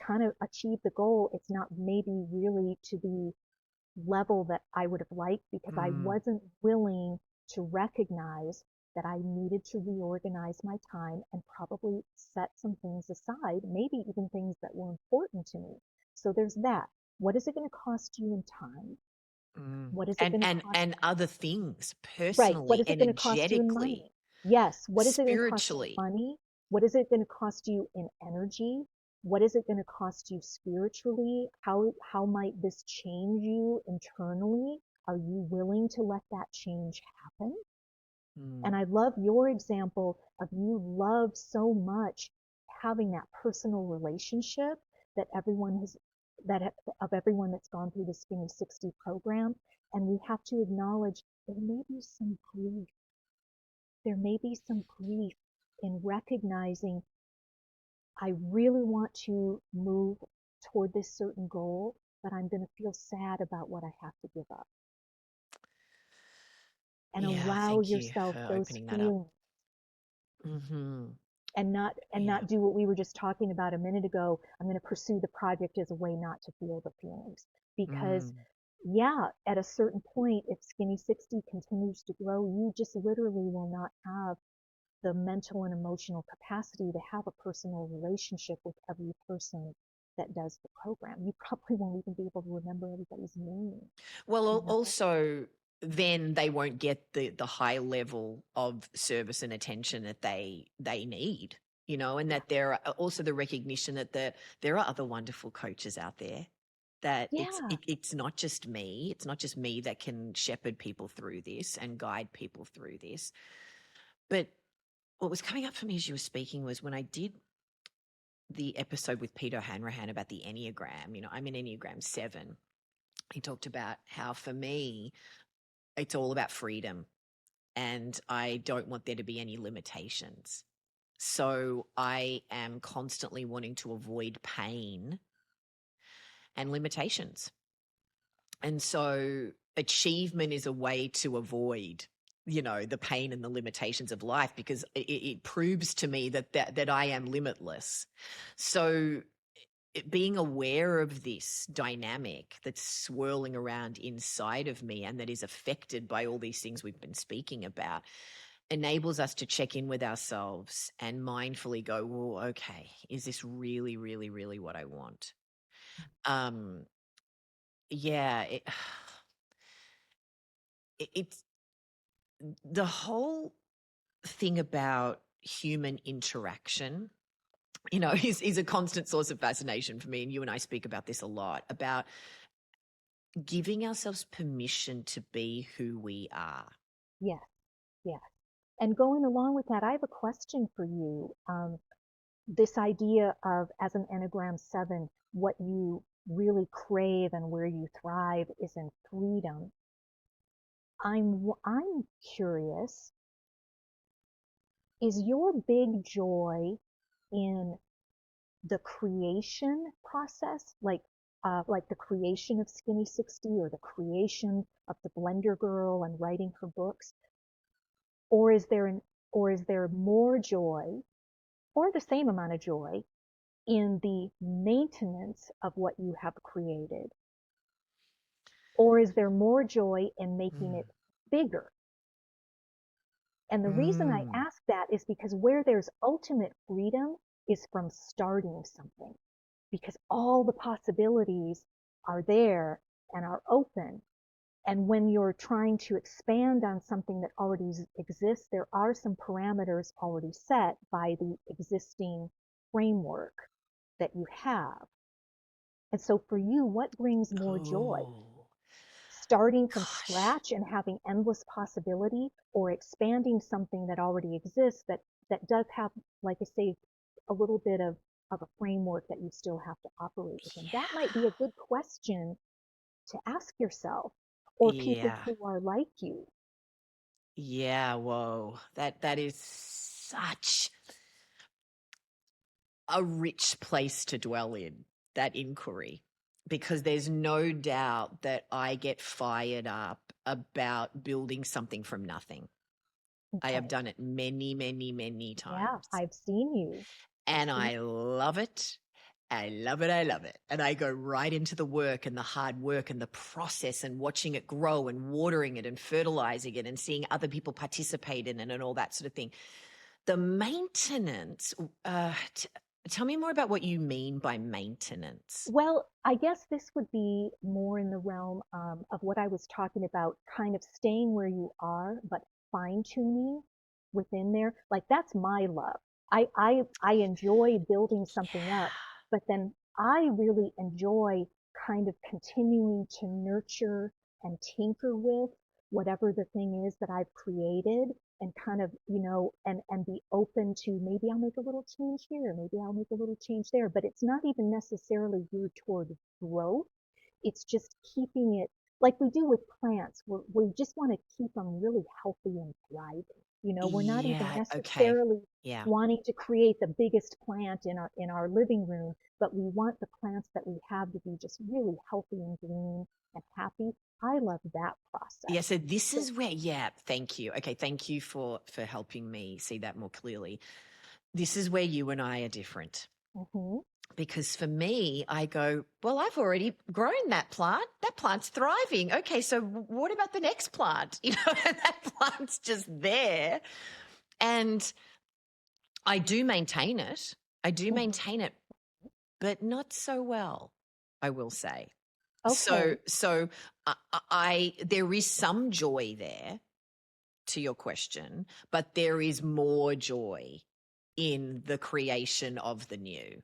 kind of achieve the goal, it's not maybe really to the level that I would have liked because I Mm. wasn't willing to recognize that I needed to reorganize my time and probably set some things aside, maybe even things that were important to me. So there's that. What is it going to cost you in time? Mm. What is it And going to and cost? and other things, Right. What personally, is it going to cost you in energetically, money? Yes. What is it going to cost you in spiritually. money? What is it going to cost you in energy? What is it going to cost you spiritually? How might this change you internally? Are you willing to let that change happen? Mm. And I love your example of you love so much having that personal relationship that everyone has that of everyone that's gone through the Skinny 60 program. And we have to acknowledge there may be some grief. There may be some grief in recognizing I really want to move toward this certain goal, but I'm going to feel sad about what I have to give up. And Yeah, allow thank you yourself for those opening that up. feelings Mm-hmm. and Yeah. not do what we were just talking about a minute ago. I'm going to pursue the project as a way not to feel the feelings. Because Mm. yeah, at a certain point, if Skinny 60 continues to grow, you just literally will not have the mental and emotional capacity to have a personal relationship with every person that does the program. You probably won't even be able to remember everybody's name, Well, you know? also, then they won't get the high level of service and attention that they need, and Yeah. that there are also the recognition that there are other wonderful coaches out there. That Yeah. it's not just me. It's not just me that can shepherd people through this and guide people through this. But what was coming up for me as you were speaking was when I did the episode with Peter Hanrahan about the Enneagram. I'm an Enneagram 7. He talked about how for me, it's all about freedom and I don't want there to be any limitations. So I am constantly wanting to avoid pain and limitations. And so achievement is a way to avoid, the pain and the limitations of life because it proves to me that I am limitless. So being aware of this dynamic that's swirling around inside of me and that is affected by all these things we've been speaking about enables us to check in with ourselves and mindfully go, well, okay, is this really, really, really what I want? Um, yeah, it's the whole thing about human interaction, is a constant source of fascination for me. And you and I speak about this a lot about giving ourselves permission to be who we are. Yes. Yes. And going along with that, I have a question for you. This idea of, as an Enneagram 7, what you really crave and where you thrive is in freedom. I'm curious, is your big joy in the creation process, like the creation of Skinny 60 or the creation of the Blender Girl and writing her books, or is there or is there more joy or the same amount of joy in the maintenance of what you have created? Or is there more joy in making Mm. it bigger? And the reason I Mm. ask that is because where there's ultimate freedom is from starting something, because all the possibilities are there and are open. And when you're trying to expand on something that already exists, there are some parameters already set by the existing framework that you have. And so for you, what brings more joy? Oh, Starting from gosh. scratch and having endless possibility, or expanding something that already exists that does have, like I say, a little bit of a framework that you still have to operate within? That might be a good question to ask yourself, or people Yeah. who are like you. Yeah. Whoa. That is such a rich place to dwell in, that inquiry. because there's no doubt that I get fired up about building something from nothing. I have Okay. done it many, many, many Yeah, times. I've seen you. I've And seen. I love it. I love it. I love it. And I go right into the work and the hard work and the process and watching it grow and watering it and fertilizing it and seeing other people participate in it and all that sort of thing. The maintenance, tell me more about what you mean by maintenance. Well, I guess this would be more in the realm of what I was talking about, kind of staying where you are, but fine tuning within there. Like that's my love. I enjoy building something up, but then I really enjoy kind of continuing to nurture and tinker with whatever the thing is that I've created and kind of, and be open to maybe I'll make a little change here, maybe I'll make a little change there, but it's not even necessarily geared toward growth. It's just keeping it like we do with plants. We just want to keep them really healthy and thriving. We're not even Yeah. Okay. necessarily Yeah. wanting to create the biggest plant in our living room, but we want the plants that we have to be just really healthy and green and happy. I love that Yeah, process. so this So, is where, yeah, thank you. Okay, thank you for helping me see that more clearly. This is where you and I are different. mhm. Because for me, I go, well, I've already grown that plant. That plant's thriving. Okay, so what about the next plant? And that plant's just there. And I do maintain it. I do Mhm. maintain it, but not so well, I will say. So, Okay. so there is some joy there to your question, but there is more joy in the creation of the new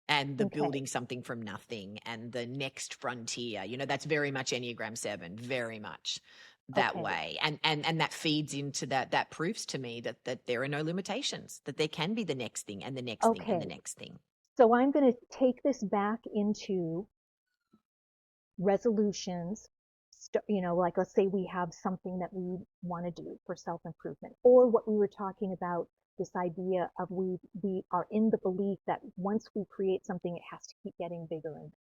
and the Okay. building something from nothing and the next frontier. That's very much Enneagram 7, very much that Okay. way. And that feeds into that proves to me that there are no limitations, that there can be the next thing and the next thing and the Okay. next thing. So I'm going to take this back into resolutions. Like let's say we have something that we want to do for self-improvement, or what we were talking about, this idea of we are in the belief that once we create something, it has to keep getting bigger and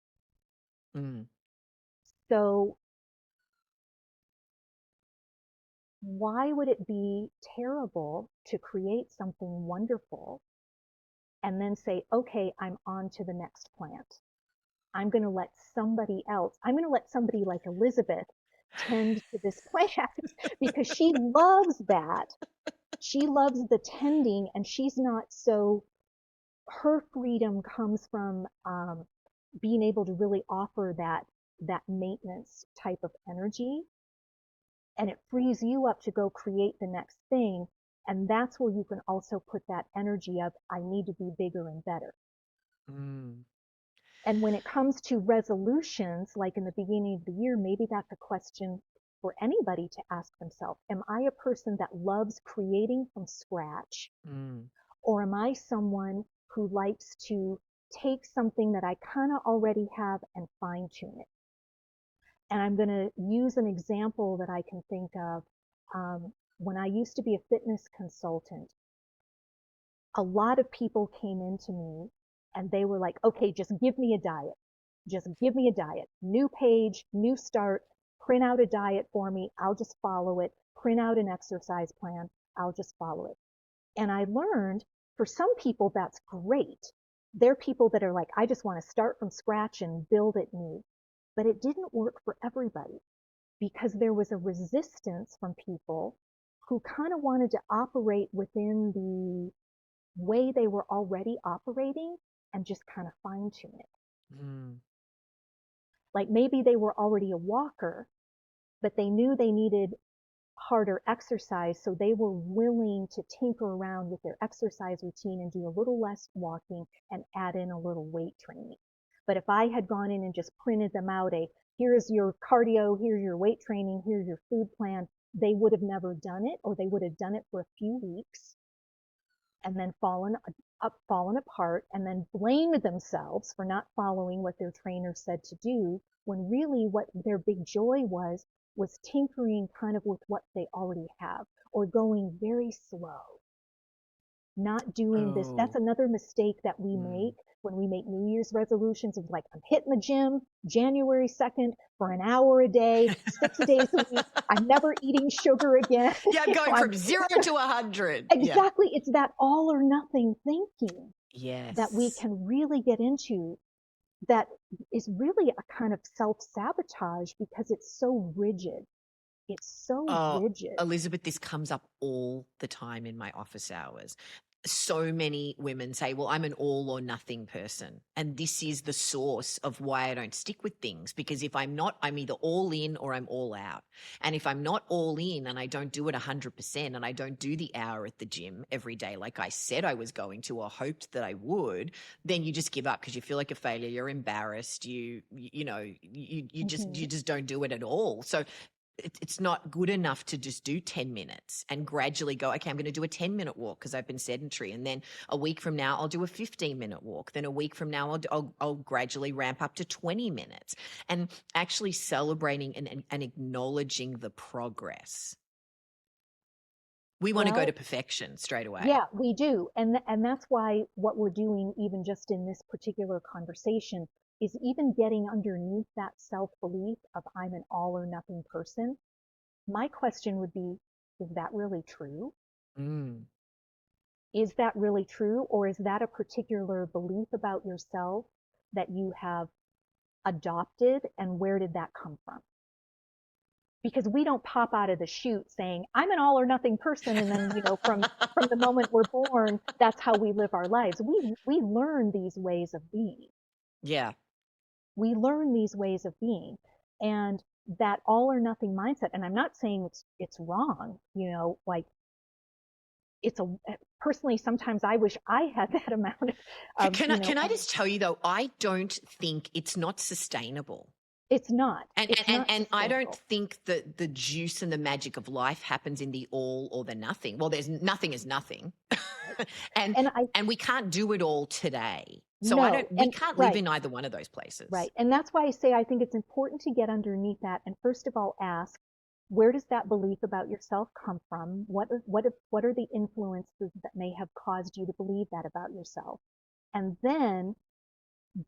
Mm, so why would it be terrible to create something wonderful and then say, okay, I'm on to the next plant? I'm going to let I'm going to let somebody like Elizabeth tend to this plant because she loves that. She loves the tending and she's not so, her freedom comes from being able to really offer that maintenance type of energy, and it frees you up to go create the next thing. And that's where you can also put that energy of, I need to be bigger and better. mm, And when it comes to resolutions, like in the beginning of the year, maybe that's a question for anybody to ask themselves. Am I a person that loves creating from scratch? mm, Or am I someone who likes to take something that I kind of already have and fine tune it? And I'm going to use an example that I can think of. When I used to be a fitness consultant, a lot of people came into me and they were like, okay, just give me a diet. Just give me a diet. New page, new start, print out a diet for me. I'll just follow it. Print out an exercise plan. I'll just follow it. And I learned for some people, that's great. They're people that are like, I just want to start from scratch and build it new. But it didn't work for everybody because there was a resistance from people who kind of wanted to operate within the way they were already operating and just kind of fine tune it. mm, Like maybe they were already a walker, but they knew they needed harder exercise, so they were willing to tinker around with their exercise routine and do a little less walking and add in a little weight training. But if I had gone in and just printed them out here's your cardio, here's your weight training, here's your food plan, they would have never done it, or they would have done it for a few weeks and then fallen apart, and then blamed themselves for not following what their trainer said to do, when really what their big joy was tinkering kind of with what they already have, or going very slow. not doing this. That's Oh. another mistake that we Mm. make when we make New Year's resolutions of like, I'm hitting the gym January 2nd for an hour a day, 6 days a week. I'm never eating sugar again. Yeah, I'm going I'm from 0 to 100. Yeah. exactly. It's that all or nothing thinking that we Yes. can really get into that is really a kind of self-sabotage because it's so rigid. It's so Oh, rigid. Elizabeth, this comes up all the time in my office hours. So many women say, well, I'm an all or nothing person. And this is the source of why I don't stick with things. Because if I'm not, I'm either all in or I'm all out. And if I'm not all in and I don't do it 100% and I don't do the hour at the gym every day, like I said I was going to or hoped that I would, then you just give up because you feel like a failure. You're embarrassed. You Hmm. just don't do it at all. So it's not good enough to just do 10 minutes and gradually go, okay, I'm going to do a 10-minute walk because I've been sedentary. And then a week from now, I'll do a 15-minute walk. Then a week from now, I'll gradually ramp up to 20 minutes and actually celebrating and acknowledging the progress. We want to go to Well, perfection straight away. yeah, we do. And that's why what we're doing, even just in this particular conversation, is even getting underneath that self-belief of I'm an all or nothing person. My question would be, is that really true? Mm. Is that really true? Or is that a particular belief about yourself that you have adopted? And where did that come from? Because we don't pop out of the chute saying, I'm an all or nothing person. And then, from the moment we're born, that's how we live our lives. We learn these ways of being. Yeah. We learn these ways of being. And that all or nothing mindset, and I'm not saying it's wrong, like it's a personally, sometimes I wish I had that amount of, Can I just tell you though, I don't think it's not sustainable. it's not. And, It's and, and, not and I don't sustainable. think that the juice and the magic of life happens in the all or the nothing. Well, there's nothing is nothing. Right. and And I and we can't do it all today. So know, we and can't live right. in either one of those places. Right. And that's why I say I think it's important to get underneath that and first of all ask, where does that belief about yourself come from? What are the influences that may have caused you to believe that about yourself? And then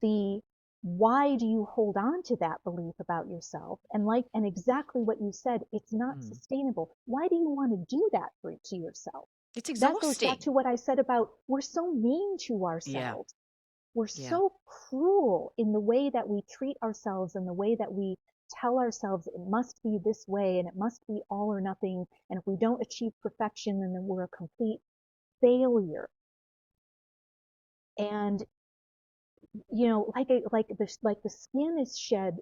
the why do you hold on to that belief about yourself? And exactly what you said, it's not Mm. sustainable. Why do you want to do that to yourself? It's That goes back exhausting. to what I said about we're so mean to Yeah. ourselves. We're Yeah. so cruel in the way that we treat ourselves and the way that we tell ourselves it must be this way and it must be all or nothing. And if we don't achieve perfection, then we're a complete failure. And like the skin is shed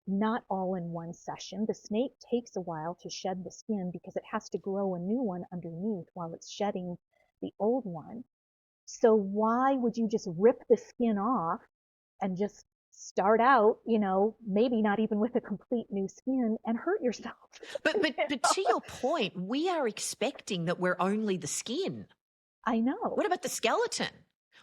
not all in one session. The snake takes a while to shed the skin because it has to grow a new one underneath while it's shedding the old one. So why would you just rip the skin off and just start out, maybe not even with a complete new skin and hurt yourself? But to your point, we are expecting that we're only the skin. I know. What about the skeleton?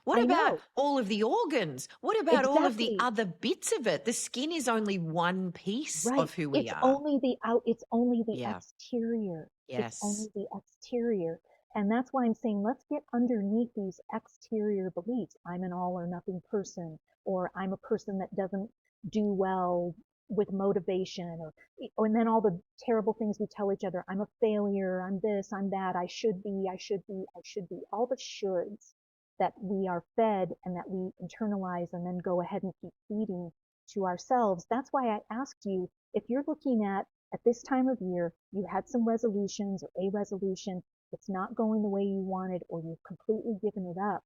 What I about know. all of the organs? What about all of the Exactly. other bits of it? The skin is only one piece Right. of who we It's are. only the out, it's only the Yeah. exterior. It's Yes. only the exterior. And that's why I'm saying let's get underneath these exterior beliefs. I'm an all or nothing person, or I'm a person that doesn't do well with motivation, and then all the terrible things we tell each other. I'm a failure. I'm this, I'm that. I should be, I should be, I should be. All the shoulds that we are fed and that we internalize and then go ahead and keep feeding to ourselves. That's why I asked you if you're looking at this time of year, you had some resolutions or a resolution, it's not going the way you wanted or you've completely given it up.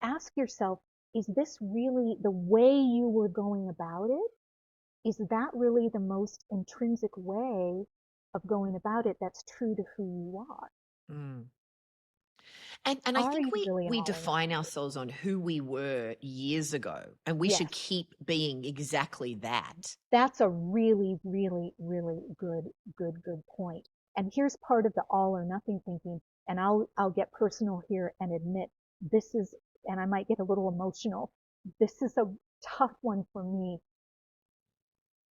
Ask yourself, is this really the way you were going about it? Is that really the most intrinsic way of going about it that's true to who you are? Mm. And I Are think you really an we all or define nothing person? ourselves on who we were years ago, and we should Yes. keep being exactly that. That's a really, really, really good point. And here's part of the all or nothing thinking. And I'll get personal here and admit this is, and I might get a little emotional. This is a tough one for me.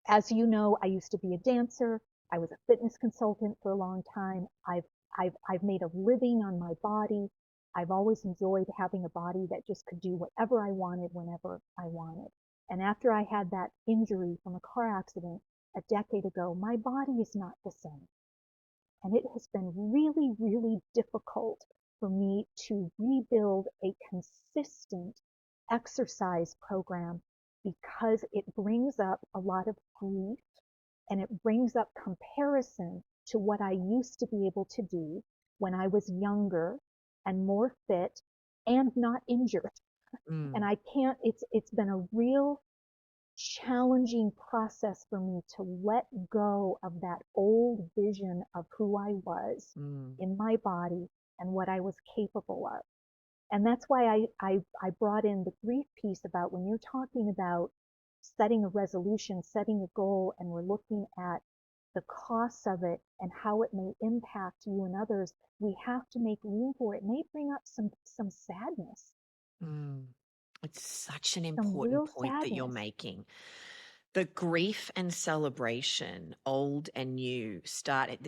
As you know, I used to be a dancer. I was a fitness consultant for a long time. I've made a living on my body. I've always enjoyed having a body that just could do whatever I wanted whenever I wanted. And after I had that injury from a car accident a decade ago, my body is not the same. And it has been really, really difficult for me to rebuild a consistent exercise program because it brings up a lot of grief and it brings up comparison to what I used to be able to do when I was younger and more fit and not injured. And Mm, I can't, it's been a real challenging process for me to let go of that old vision of who I was mm, in my body and what I was capable of. And that's why I brought in the grief piece about when you're talking about setting a resolution, setting a goal, and we're looking at the costs of it and how it may impact you and others, we have to make room for it. It may bring up some sadness, mm. It's such an some important real point that you're sadness. making. The grief and celebration, old and new,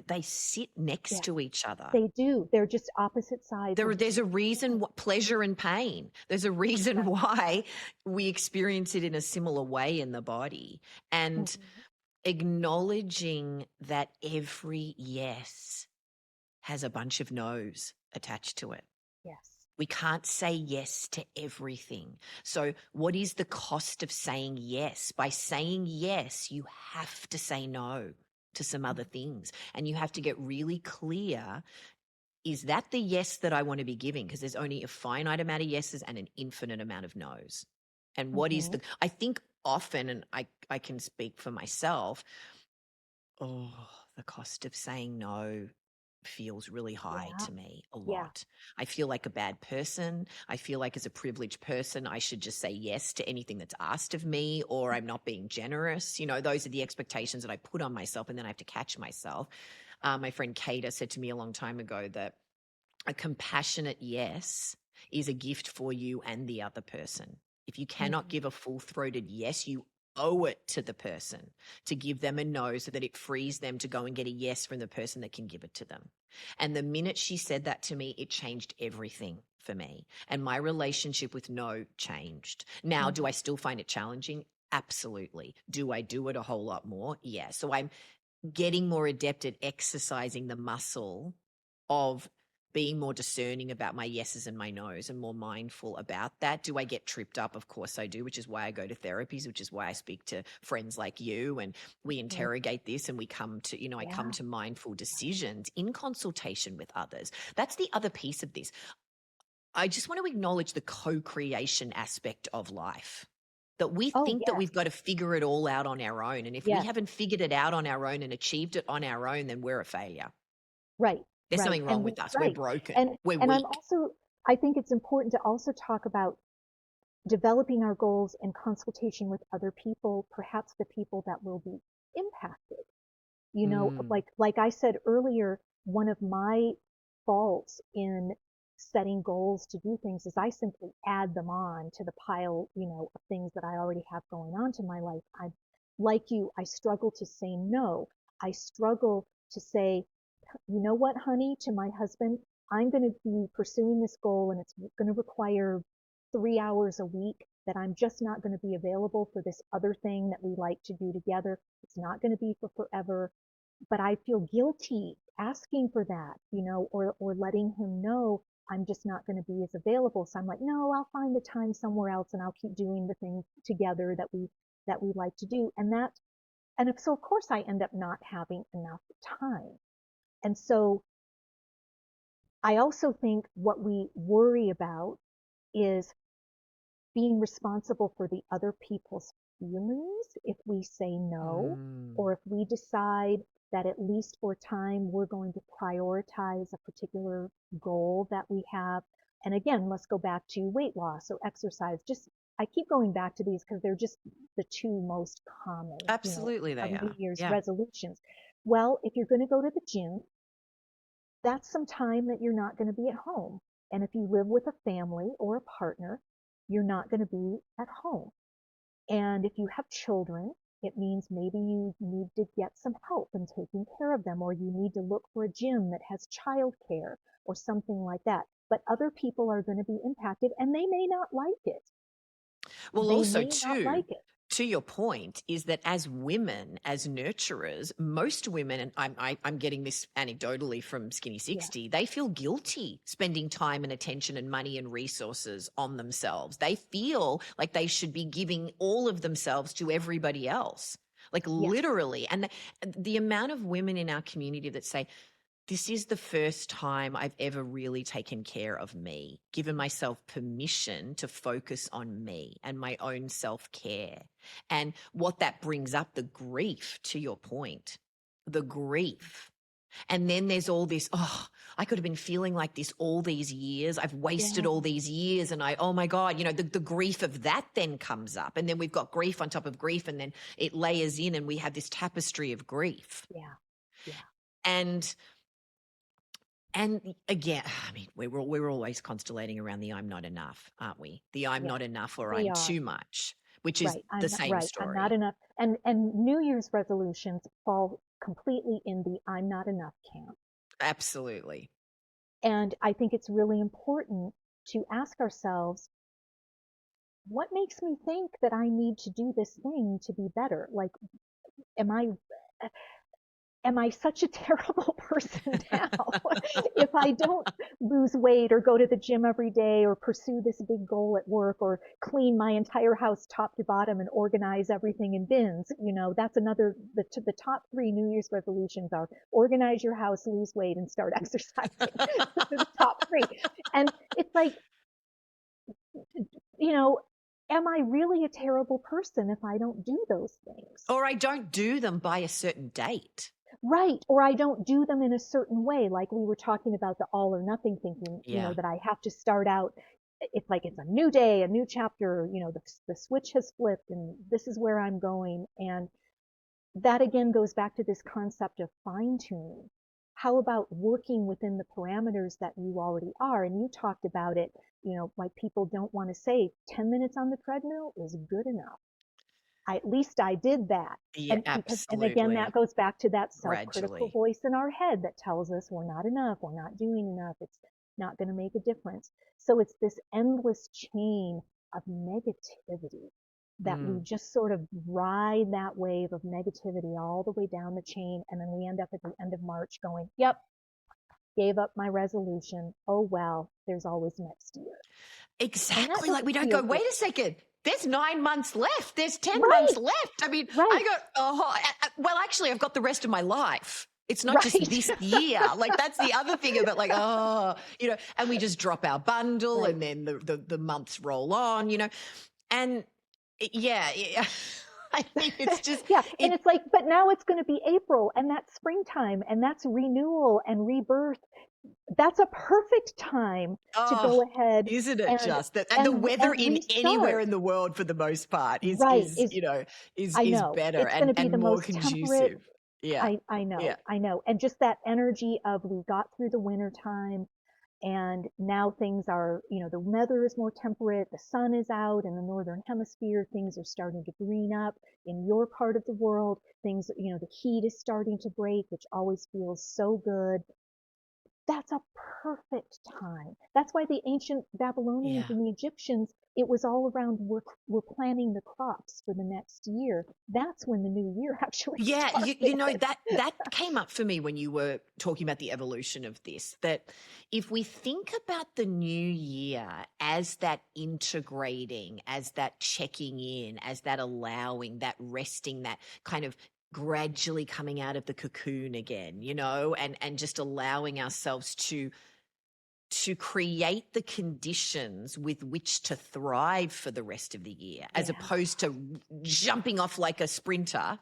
they sit next Yeah, to each other. they do. They're just opposite sides of the There's a same reason, coin. pleasure and pain. There's a reason Right. why we experience it in a similar way in the body. And Mhm. acknowledging that every yes has a bunch of no's attached to it. Yes. We can't say yes to everything. So, what is the cost of saying yes? By saying yes, you have to say no to some other things. And you have to get really clear, is that the yes that I want to be giving? Because there's only a finite amount of yeses and an infinite amount of no's. And what is Mm-hmm. I think often, and I can speak for myself, oh, the cost of saying no feels really high Yeah. to me a Yeah. lot. I feel like a bad person. I feel like as a privileged person, I should just say yes to anything that's asked of me, or I'm not being generous. Those are the expectations that I put on myself, and then I have to catch myself. My friend Kata said to me a long time ago that a compassionate yes is a gift for you and the other person. If you cannot Mm-hmm. give a full throated yes, you owe it to the person to give them a no so that it frees them to go and get a yes from the person that can give it to them. And the minute she said that to me, it changed everything for me. And my relationship with no changed. Now, do Mm-hmm. I still find it challenging? Absolutely. Do I do it a whole lot more? Yeah. So I'm getting more adept at exercising the muscle of being more discerning about my yeses and my nos and more mindful about that. Do I get tripped up? Of course I do, which is why I go to therapies, which is why I speak to friends like you, and we Mm-hmm. interrogate this, and we come to, I come Yeah. to mindful decisions in consultation with others. That's the other piece of this. I just want to acknowledge the co-creation aspect of life. That we Oh, think that yes. we've got to figure it all out on our own. And if we Yes. haven't figured it out on our own and achieved it on our own, then we're a failure. Right. There's Right. something wrong And with us. We're right. broken. And We're and I'm weak. also I think it's important to also talk about developing our goals in consultation with other people, perhaps the people that will be impacted. Mm, Like I said earlier, one of my faults in setting goals to do things is I simply add them on to the pile, of things that I already have going on to my life. Like you, I struggle to say no. I struggle to say, you know what, honey, to my husband, I'm going to be pursuing this goal and it's going to require 3 hours a week that I'm just not going to be available for this other thing that we like to do together. It's not going to be for forever, but I feel guilty asking for that, or letting him know I'm just not going to be as available. So I'm like, no, I'll find the time somewhere else and I'll keep doing the thing together that we like to do. And if so, of course I end up not having enough time. And so I also think what we worry about is being responsible for the other people's feelings if we say no, mm, or if we decide that at least for a time we're going to prioritize a particular goal that we have. And again, let's go back to weight loss or exercise. Just I keep going back to these because they're just the two most common, absolutely, of they New are. Year's Yeah. resolutions. Well, if you're going to go to the gym, that's some time that you're not going to be at home. And if you live with a family or a partner, you're not going to be at home. And if you have children, it means maybe you need to get some help in taking care of them, or you need to look for a gym that has childcare or something like that. but other people are going to be impacted and they may not like it. Well, They also may not too, like it. to your point, is that as women, as nurturers, most women, and I'm getting this anecdotally from Skinny 60, they feel guilty spending time and attention and money and resources on themselves. They feel like they should be giving all of themselves to everybody else, like literally. And the amount of women in our community that say, this is the first time I've ever really taken care of me, given myself permission to focus on me and my own self-care. And what that brings up, the grief, to your point, the grief. And then there's all this, I could have been feeling like this all these years. I've wasted all these years. And oh my God, the grief of that then comes up. And then we've got grief on top of grief. And then it layers in and we have this tapestry of grief. Yeah. And again, I mean, we're always constellating around the I'm not enough, aren't we? The I'm not enough or I'm too much, which is the same story. I'm not enough. And New Year's resolutions fall completely in the I'm not enough camp. Absolutely. And I think it's really important to ask ourselves, what makes me think that I need to do this thing to be better? Like, am I such a terrible person now if I don't lose weight or go to the gym every day or pursue this big goal at work or clean my entire house top to bottom and organize everything in bins? That's another, the top 3 New Year's resolutions are organize your house, lose weight, and start exercising. The top 3. And it's like, am I really a terrible person if I don't do those things? Or I don't do them by a certain date. Right. Or I don't do them in a certain way. Like we were talking about the all or nothing thinking, that I have to start out. It's like it's a new day, a new chapter, the switch has flipped and this is where I'm going. And that again goes back to this concept of fine tuning. How about working within the parameters that you already are? And you talked about it, like people don't want to say 10 minutes on the treadmill is good enough. At least I did that. Yeah, And again, that goes back to that self-critical voice in our head that tells us we're not enough, we're not doing enough, it's not going to make a difference. So it's this endless chain of negativity that we just sort of ride that wave of negativity all the way down the chain. And then we end up at the end of March going, yep, gave up my resolution. Oh, well, there's always next year. Exactly. Like we don't go, wait a second. There's 9 months left. There's 10 months left. I mean, I go, well, actually, I've got the rest of my life. It's not just this year. Like that's the other thing about like, and we just drop our bundle and then the months roll on, and yeah. I mean, it's just. And it's like, but now it's going to be April and that's springtime and that's renewal and rebirth. That's a perfect time to go ahead. Isn't it just that? And the weather in anywhere in the world for the most part is better and more conducive. Yeah. I know. And just that energy of we got through the winter time and now things are, the weather is more temperate, the sun is out in the northern hemisphere, things are starting to green up in your part of the world, things, the heat is starting to break, which always feels so good. That's a perfect time. That's why the ancient Babylonians and the Egyptians, it was all around we're planting the crops for the next year. That's when the new year actually started. That came up for me when you were talking about the evolution of this, that if we think about the new year as that integrating, as that checking in, as that allowing, that resting, that kind of gradually coming out of the cocoon again, and just allowing ourselves to create the conditions with which to thrive for the rest of the year, as opposed to jumping off like a sprinter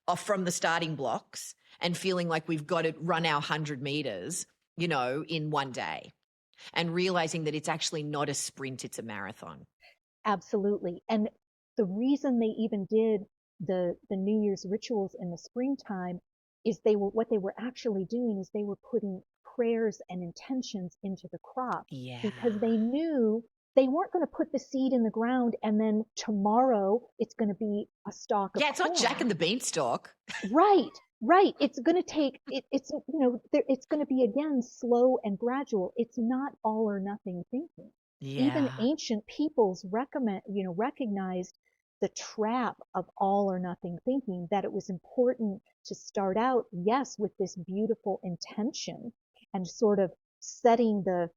off from the starting blocks and feeling like we've got to run our 100 meters, in one day, and realizing that it's actually not a sprint, it's a marathon. Absolutely. And the reason they even did the New Year's rituals in the springtime is what they were actually doing is they were putting prayers and intentions into the crop because they knew they weren't going to put the seed in the ground and then tomorrow it's going to be a stalk of corn. It's not Jack and the Beanstalk. Right. Right. It's going to take it's it's going to be again slow and gradual. It's not all or nothing thinking. Even Yeah. ancient peoples recognized the trap of all or nothing thinking, that it was important to start out, yes, with this beautiful intention and sort of setting the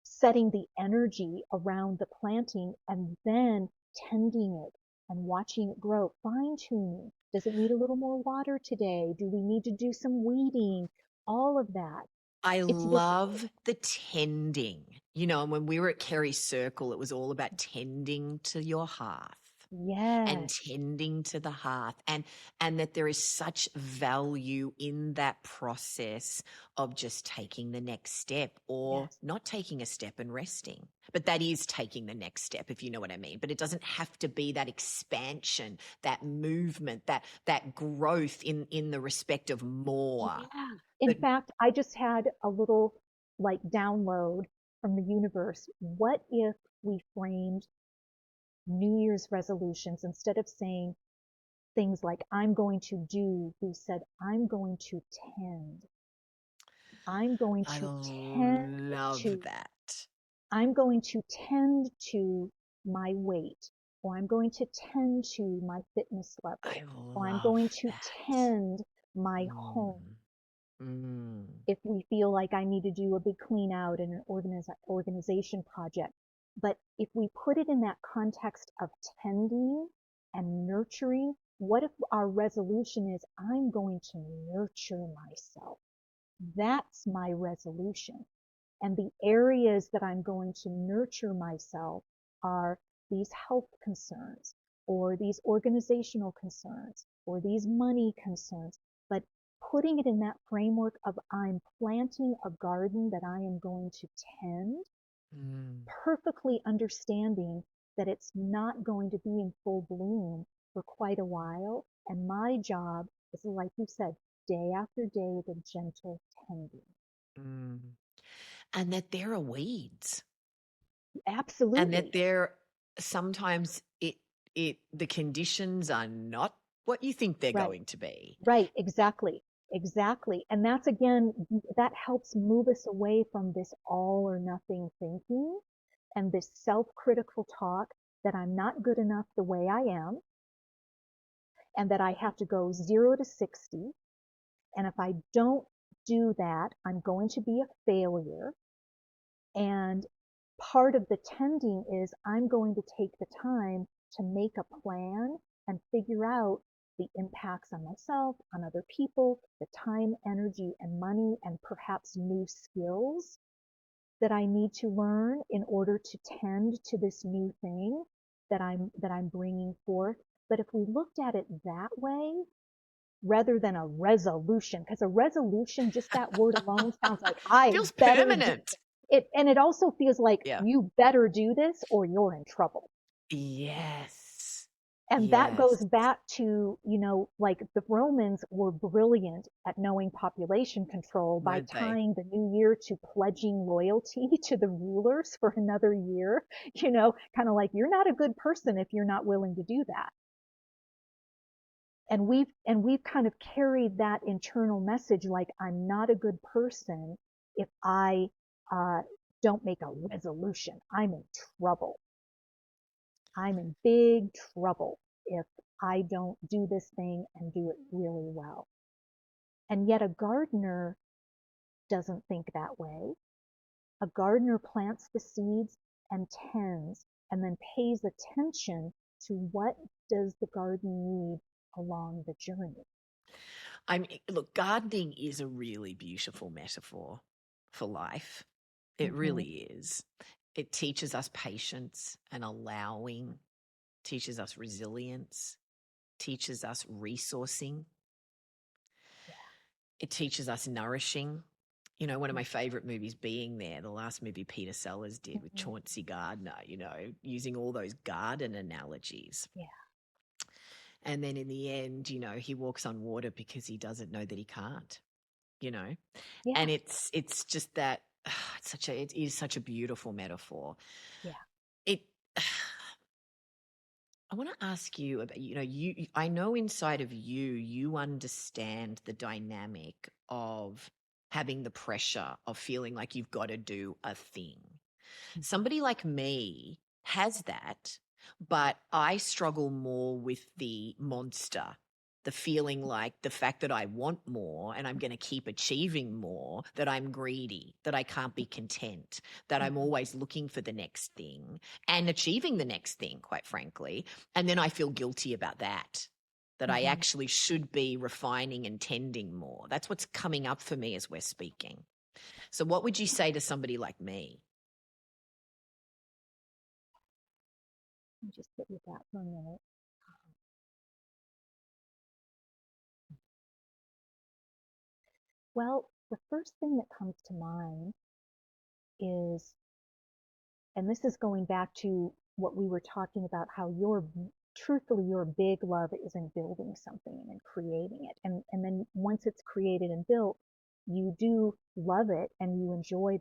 setting the energy around the planting and then tending it and watching it grow, fine tuning. Does it need a little more water today? Do we need to do some weeding? All of that. I It's this, love the tending. And when we were at Kerry's Circle, it was all about tending to your hearth and yes, tending to the hearth, and that there is such value in that process of just taking the next step or yes, not taking a step and resting. But that is taking the next step, if you know what I mean. But it doesn't have to be that expansion, that movement, that growth in the respect of more. yeah. In But fact, I just had a little like download from the universe. What if we framed New Year's resolutions instead of saying things like, I'm going to do, we said, I'm going to tend. I'm going I to tend love to, that. I'm going to tend to my weight, or I'm going to tend to my fitness I level, or I'm love going to that. tend my home. Mm, mm, If we feel like I need to do a big clean out in an organization project. But if we put it in that context of tending and nurturing, what if our resolution is, I'm going to nurture myself? That's my resolution. And the areas that I'm going to nurture myself are these health concerns, or these organizational concerns, or these money concerns. But putting it in that framework of, I'm planting a garden that I am going to tend, mm. perfectly understanding that it's not going to be in full bloom for quite a while. And my job is, like you said, day after day, the gentle tending. Mm. And that there are weeds, and that Absolutely. there sometimes the conditions are not what you think they're Right. going to be. Right, exactly. Exactly. And that's again, that helps move us away from this all or nothing thinking and this self-critical talk that I'm not good enough the way I am, and that I have to go 0 to 60. And if I don't do that, I'm going to be a failure. And part of the tending is, I'm going to take the time to make a plan and figure out the impacts on myself, on other people, the time, energy, and money, and perhaps new skills that I need to learn in order to tend to this new thing that I'm bringing forth. But if we looked at it that way, rather than a resolution, because a resolution, just that word alone sounds like, I Feels better do permanent. it. And it also feels like, Yeah. you better do this or you're in trouble. Yes. And that Yes. goes back to, like the Romans were brilliant at knowing population control by Weren't they? tying the new year to pledging loyalty to the rulers for another year, kind of like, you're not a good person if you're not willing to do that. And we've kind of carried that internal message, like, I'm not a good person if I uh, don't make a resolution. I'm in trouble. I'm in big trouble if I don't do this thing and do it really well. And yet a gardener doesn't think that way. A gardener plants the seeds and tends, and then pays attention to what does the garden need along the journey. Look, gardening is a really beautiful metaphor for life. It Hmm. really is. It teaches us patience and allowing, teaches us resilience, teaches us resourcing, it teaches us nourishing. One of my favorite movies, Being There, the last movie Peter Sellers did with Hmm. Chauncey Gardner, using all those garden analogies. Yeah. And then in the end, he walks on water because he doesn't know that he can't, you know. Yeah. And it's just that it is such a beautiful metaphor. Yeah. It I want to ask you about, I know inside of you, you understand the dynamic of having the pressure of feeling like you've got to do a thing. Mhm. Somebody like me has that, but I struggle more with the monster, the feeling like the fact that I want more and I'm going to keep achieving more, that I'm greedy, that I can't be content, that I'm Mhm. always looking for the next thing and achieving the next thing, quite frankly. And then I feel guilty about that. That I Mhm. actually should be refining and tending more. That's what's coming up for me as we're speaking. So, what would you say to somebody like me? Let me just sit with that for a minute. Well, the first thing that comes to mind is, and this is going back to what we were talking about, how truthfully, your big love is in building something and in creating it. And then once it's created and built, you do love it and you enjoy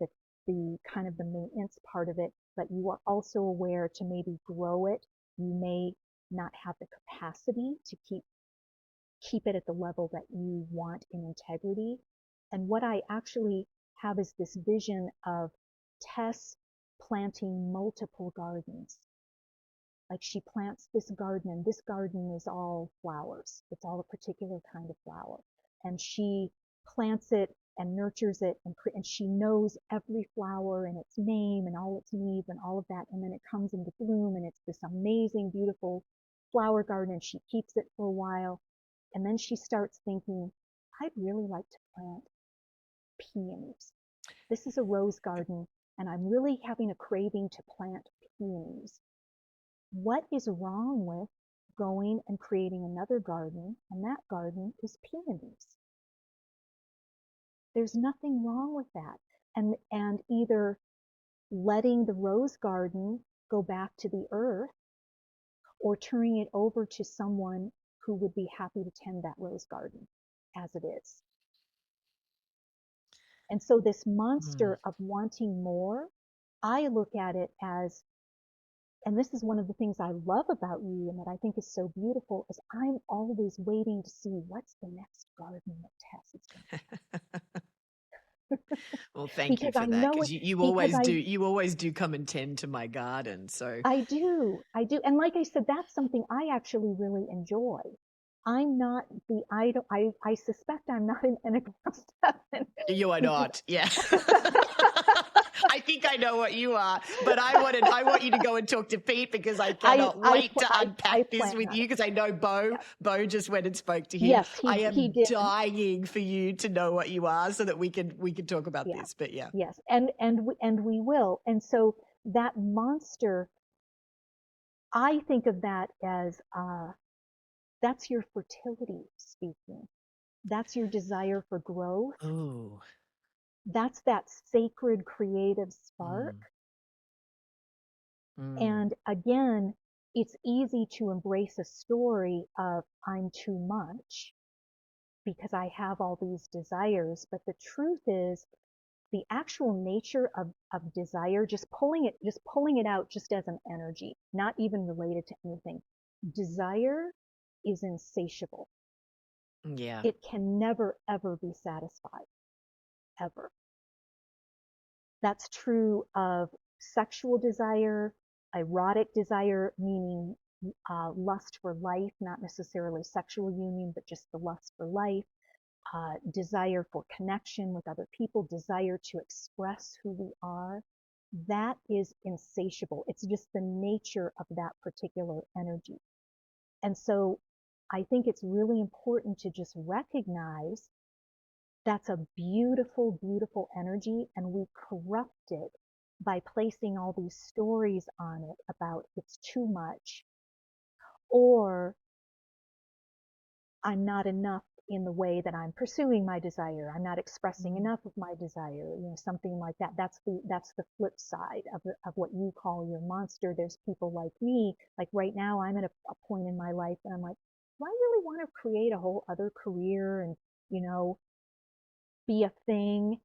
the kind of the maintenance part of it, but you are also aware to maybe grow it. You may not have the capacity to keep it at the level that you want in integrity. And what I actually have is this vision of Tess planting multiple gardens. Like she plants this garden, and this garden is all flowers. It's all a particular kind of flower. And she plants it and nurtures it, and she knows every flower and its name and all its needs and all of that. And then it comes into bloom, and it's this amazing, beautiful flower garden, and she keeps it for a while. And then she starts thinking, I'd really like to plant peonies. This is a rose garden, and I'm really having a craving to plant peonies. What is wrong with going and creating another garden, and that garden is peonies? There's nothing wrong with that. And either letting the rose garden go back to the earth or turning it over to someone who would be happy to tend that rose garden as it is. And so this Mm. monster of wanting more, I look at it as, and this is one of the things I love about you and that I think is so beautiful, is I'm always waiting to see what's the next garden that Tess is going to, Well, thank you because for I that know because it, you because always do. You always do come and tend to my garden. So, I do. And like I said, that's something I actually really enjoy. I'm not the, I don't, I suspect I'm not an Enneagram 7 you are because not. Yeah. I think I know what you are, but I want you to go and talk to Pete because I cannot wait to I unpack this plan with on you it. because I know Yeah. Bo just went and spoke to him. Yes, I he am did. dying for you to know what you are so that we can talk about Yeah. this. But yeah. Yes. And we will. And so that monster, I think of that as that's your fertility speaking. That's your desire for growth. Oh. That's that sacred creative spark. Mm, mm, And again, it's easy to embrace a story of I'm too much because I have all these desires. But the truth is, the actual nature of desire, just pulling it out just as an energy, not even related to anything. Desire is insatiable. yeah. It can never, ever be satisfied, ever. That's true of sexual desire, erotic desire, meaning lust for life, not necessarily sexual union, but just the lust for life, desire for connection with other people, desire to express who we are. That is insatiable. It's just the nature of that particular energy. And so I think it's really important to just recognize that's a beautiful, beautiful energy, and we corrupt it by placing all these stories on it about it's too much, or I'm not enough in the way that I'm pursuing my desire. I'm not expressing Mm, enough of my desire, something like that. That's the flip side of what you call your monster. There's people like me, like right now I'm at a point in my life and I'm like, do I really want to create a whole other career and, you know, be a thing?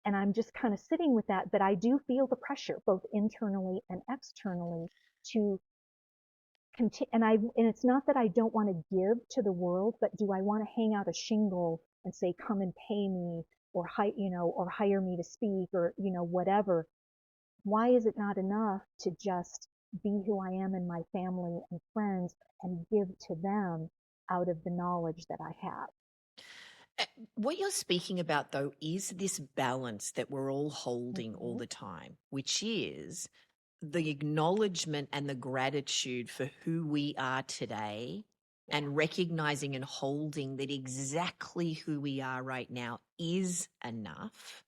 And I'm just kind of sitting with that, but I do feel the pressure both internally and externally to and it's not that I don't want to give to the world, but do I want to hang out a shingle and say, come and pay me, or or hire me to speak, or, whatever? Why is it not enough to just be who I am in my family and friends and give to them out of the knowledge that I have? What you're speaking about, though, is this balance that we're all holding all Hmm. the time, which is the acknowledgement and the gratitude for who we are today, Yeah. and recognizing and holding that exactly who we are right now is enough.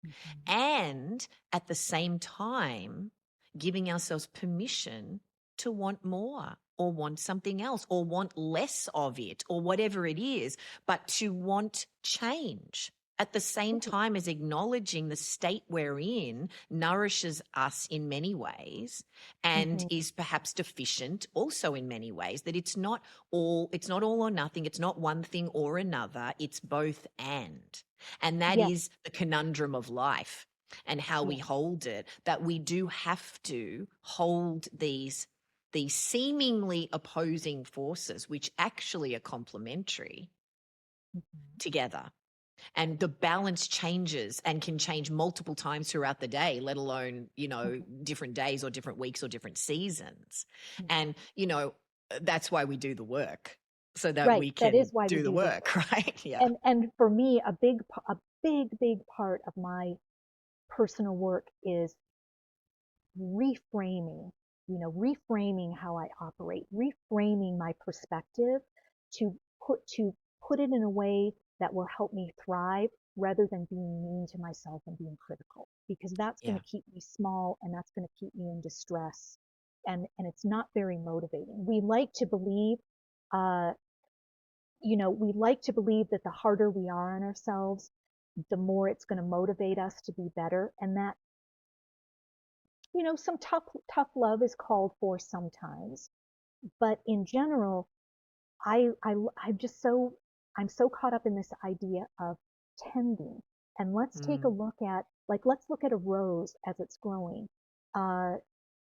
Hmm. And at the same time, giving ourselves permission to want more or want something else or want less of it or whatever it is, but to want change at the same Right. time as acknowledging the state we're in nourishes us in many ways and Hmm. is perhaps deficient also in many ways, that it's not all or nothing, it's not one thing or another, it's both. And that Yes. is the conundrum of life and how we Yeah. hold it, that we do have to hold these seemingly opposing forces, which actually are complementary, Hmm. together. And the balance changes and can change multiple times throughout the day, let alone, Hmm. different days or different weeks or different seasons. Hmm. And, that's why we do the work, so that Right. we That can is why we do the do the work, work. right? Yeah. And for me, a big part of my personal work is reframing, reframing how I operate, reframing my perspective to put it in a way that will help me thrive rather than being mean to myself and being critical, because that's going Yeah. to keep me small and that's going to keep me in distress, and it's not very motivating. We like to believe, uh, that the harder we are on ourselves, the more it's going to motivate us to be better, and that, some tough love is called for sometimes, but in general, I'm just I'm so caught up in this idea of tending. And Mm. let's look at a rose as it's growing. Uh,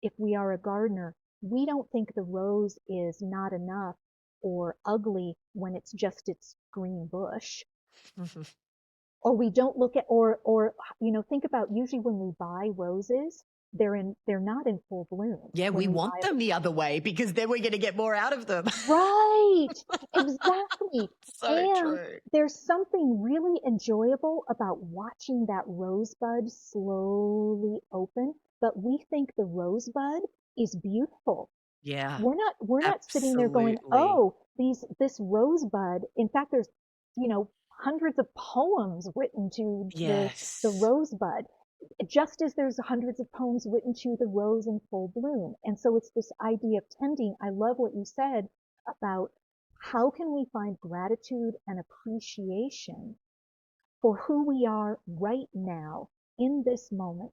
if we are a gardener, we don't think the rose is not enough or ugly when it's just its green bush. Or we don't look at, or think about, usually when we buy roses, they're not in full bloom Yeah, when we we want buy them the other way because then we're going to get more out of them. Right, exactly. So And true. there's something really enjoyable about watching that rosebud slowly open, but we think the rosebud is beautiful. Yeah, We're not sitting there going, absolutely. "Oh, this rosebud." In fact, there's, hundreds of poems written to the Yes. rosebud, just as there's hundreds of poems written to the rose in full bloom. And so it's this idea of tending. I love what you said about how can we find gratitude and appreciation for who we are right now in this moment,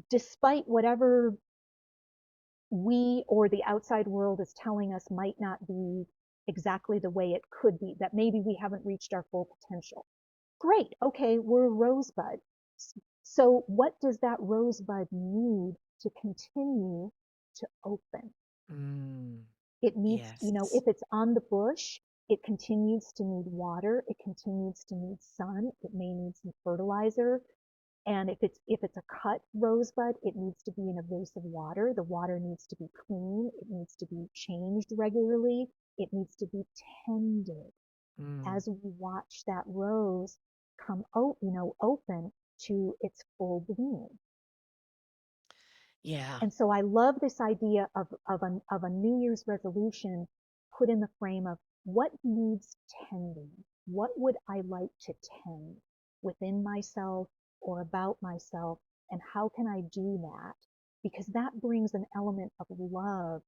despite whatever we or the outside world is telling us might not be exactly the way it could be, that maybe we haven't reached our full potential. Great. Okay, we're a rosebud. So what does that rosebud need to continue to open? Mm, It needs, yes. if it's on the bush, it continues to need water, it continues to need sun, it may need some fertilizer. And if it's a cut rosebud, it needs to be in a vase of water. The water needs to be clean, it needs to be changed regularly, it needs to be tended Mm, as we watch that rose open to its full bloom. yeah. And so I love this idea of a New Year's resolution put in the frame of what needs tending? What would I like to tend within myself or about myself? And how can I do that? Because that brings an element of love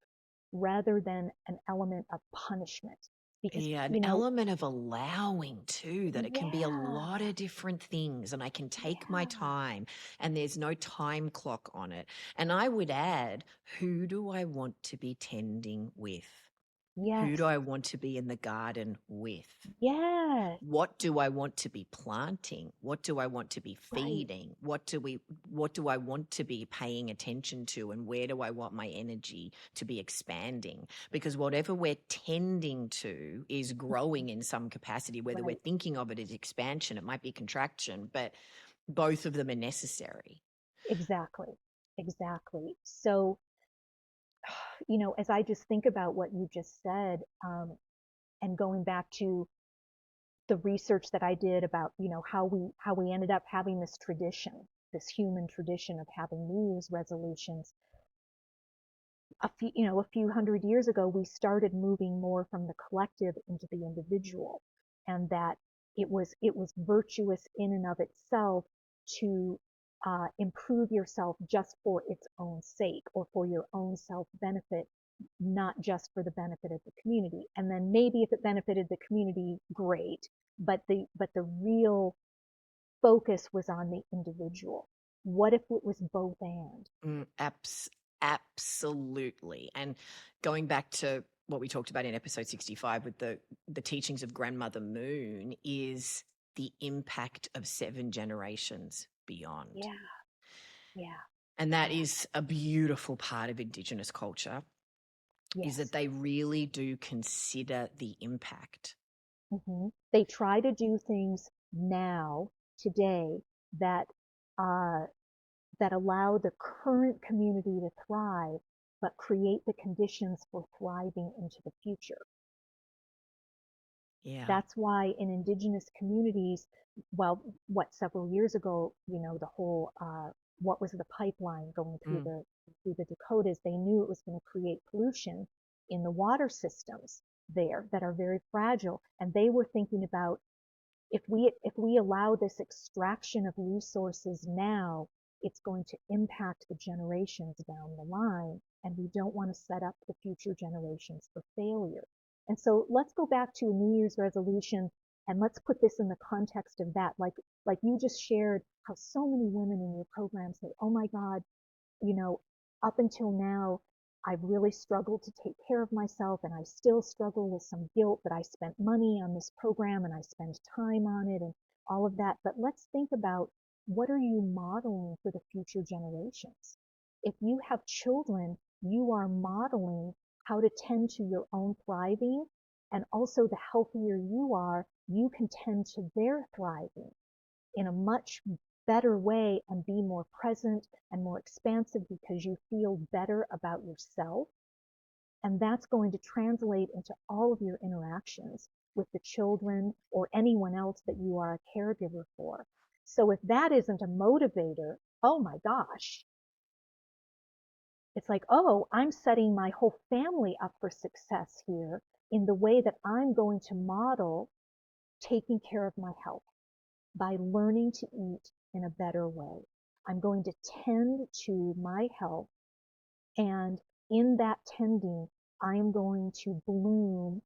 rather than an element of punishment. Because, Yeah, an element of allowing too, that it can be a lot yeah, of different things and I can take my yeah, time and there's no time clock on it. And I would add, who do I want to be tending with? Who do Yes. I want to be in the garden with? Yes. What do I want to be planting? What do I want to be Right. feeding? What do I want to be paying attention to, and where do I want my energy to be expanding? Because whatever we're tending to is growing in some capacity, whether we're Right. thinking of it as expansion, it might be contraction, but both of them are necessary. Exactly. Exactly. So, as I just think about what you just said, and going back to the research that I did about, how we ended up having this tradition, this human tradition of having New Year's resolutions. A few hundred years ago, we started moving more from the collective into the individual, and that it was virtuous in and of itself to improve yourself just for its own sake or for your own self benefit, not just for the benefit of the community. And then maybe if it benefited the community, great, but the real focus was on the individual. What if it was both and? Mm, absolutely. And going back to what we talked about in episode 65 with the teachings of Grandmother Moon is the impact of 7 generations beyond. Yeah, yeah, And that yeah. is a beautiful part of Indigenous culture, is that Yes. they really do consider the impact. They try to do things now, today, that uh, that allow the current community to thrive, but create the conditions for thriving into the future. Yeah. That's why in indigenous communities, well, several years ago, the whole what was the pipeline going through Mm, the Dakotas, they knew it was going to create pollution in the water systems there that are very fragile, and they were thinking about, if we allow this extraction of resources now, it's going to impact the generations down the line, and we don't want to set up the future generations for failure. And so let's go back to a New Year's resolution, and let's put this in the context of that. Like you just shared how so many women in your program say, "Oh my God, you know, up until now, I've really struggled to take care of myself, and I still struggle with some guilt that I spent money on this program and I spend time on it and all of that." But let's think about, what are you modeling for the future generations? If you have children, you are modeling how to tend to your own thriving, and also the healthier you are, you can tend to their thriving in a much better way and be more present and more expansive because you feel better about yourself. And that's going to translate into all of your interactions with the children or anyone else that you are a caregiver for. So if that isn't a motivator, oh my gosh, it's like, oh, I'm setting my whole family up for success here in the way that I'm going to model taking care of my health by learning to eat in a better way. I'm going to tend to my health, and in that tending, I am going to bloom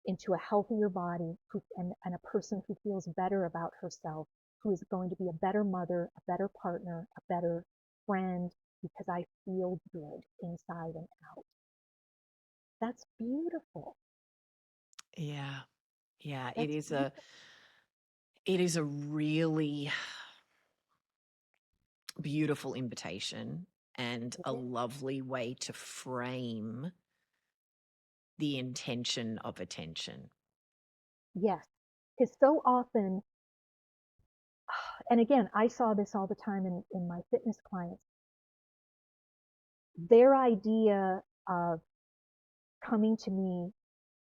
into a healthier body, and a person who feels better about herself, who is going to be a better mother, a better partner, a better friend, because I feel good inside and out. That's beautiful. yeah. Yeah. It That's is a beautiful. it is a really beautiful invitation and It a is. lovely way to frame the intention of attention. Yes. Because so often, and again, I saw this all the time in my fitness clients, their idea of coming to me,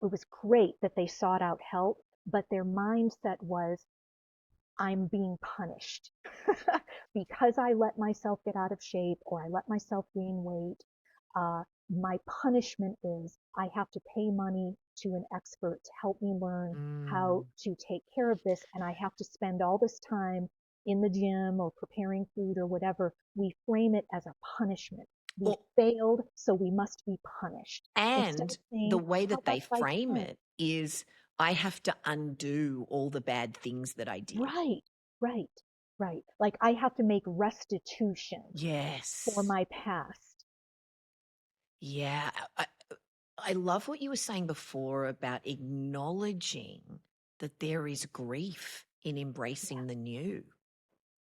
it was great that they sought out help, but their mindset was, I'm being punished because I let myself get out of shape or I let myself gain weight. Uh, my punishment is I have to pay money to an expert to help me learn how Mm. to take care of this, and I have to spend all this time in the gym or preparing food or whatever. We frame it as a punishment. We Or, failed, so we must be punished. Instead and of the saying, way how that about they if I frame turn? it is I have to undo all the bad things that I did. Right, right, right. Like I have to make restitution for Yes. my past. Yeah. I love what you were saying before about acknowledging that there is grief in Yeah. embracing the new.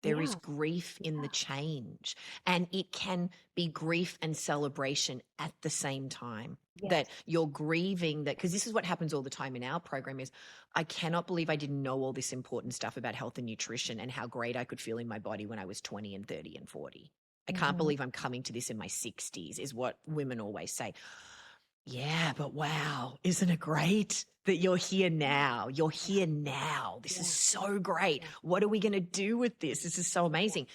There is Yeah. grief in the Yeah. change, and it can be grief and celebration at the same time. That Yes. you're grieving that, because this is what happens all the time in our program is, I cannot believe I didn't know all this important stuff about health and nutrition and how great I could feel in my body when I was 20 and 30 and 40. I can't Mm-hmm. believe I'm coming to this in my 60s, is what women always say. Yeah, but wow, isn't it great that you're here now? You're Yeah. here now. This is Yeah. so great. Yeah. What are we going to do with this? This is so Yeah. amazing.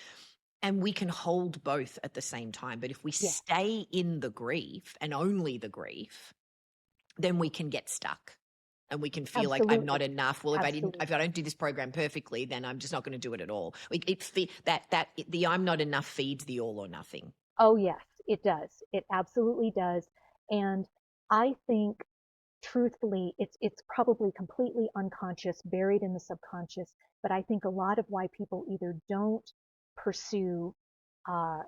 And we can hold both at the same time. But if we Yeah. stay in the grief and only the grief, then we can get stuck and we can feel like I'm not Absolutely. enough. Well, Absolutely. if I don't do this program perfectly, then I'm just not going to do it at all. The I'm not enough feeds the all or nothing. Oh, yes, it does. It absolutely does. And I think truthfully, it's probably completely unconscious, buried in the subconscious. But I think a lot of why people either don't pursue uh,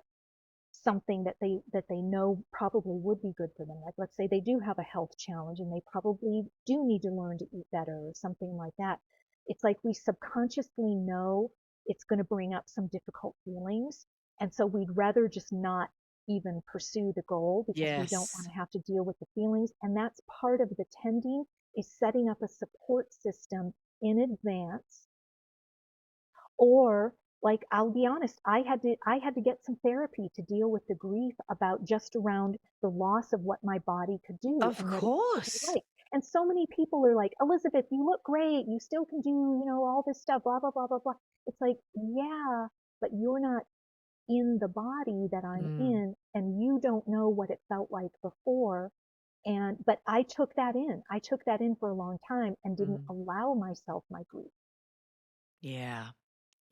something that they know probably would be good for them. Like let's say they do have a health challenge and they probably do need to learn to eat better or something like that. It's like we subconsciously know it's going to bring up some difficult feelings. And so we'd rather just not even pursue the goal because we don't want Yes. to have to deal with the feelings. And that's part of the tending is setting up a support system in advance. Or like I'll be honest, I had to get some therapy to deal with the grief about just around the loss of what my body could do Of and what it could be course. like. And so many people are like, Elizabeth, you look great. You still can do, all this stuff, blah, blah, blah, blah, blah. It's like, yeah, but you're not in the body that I'm Mm, in and you don't know what it felt like before. But I took that in. I took that in for a long time and didn't mm. allow myself my grief. Yeah.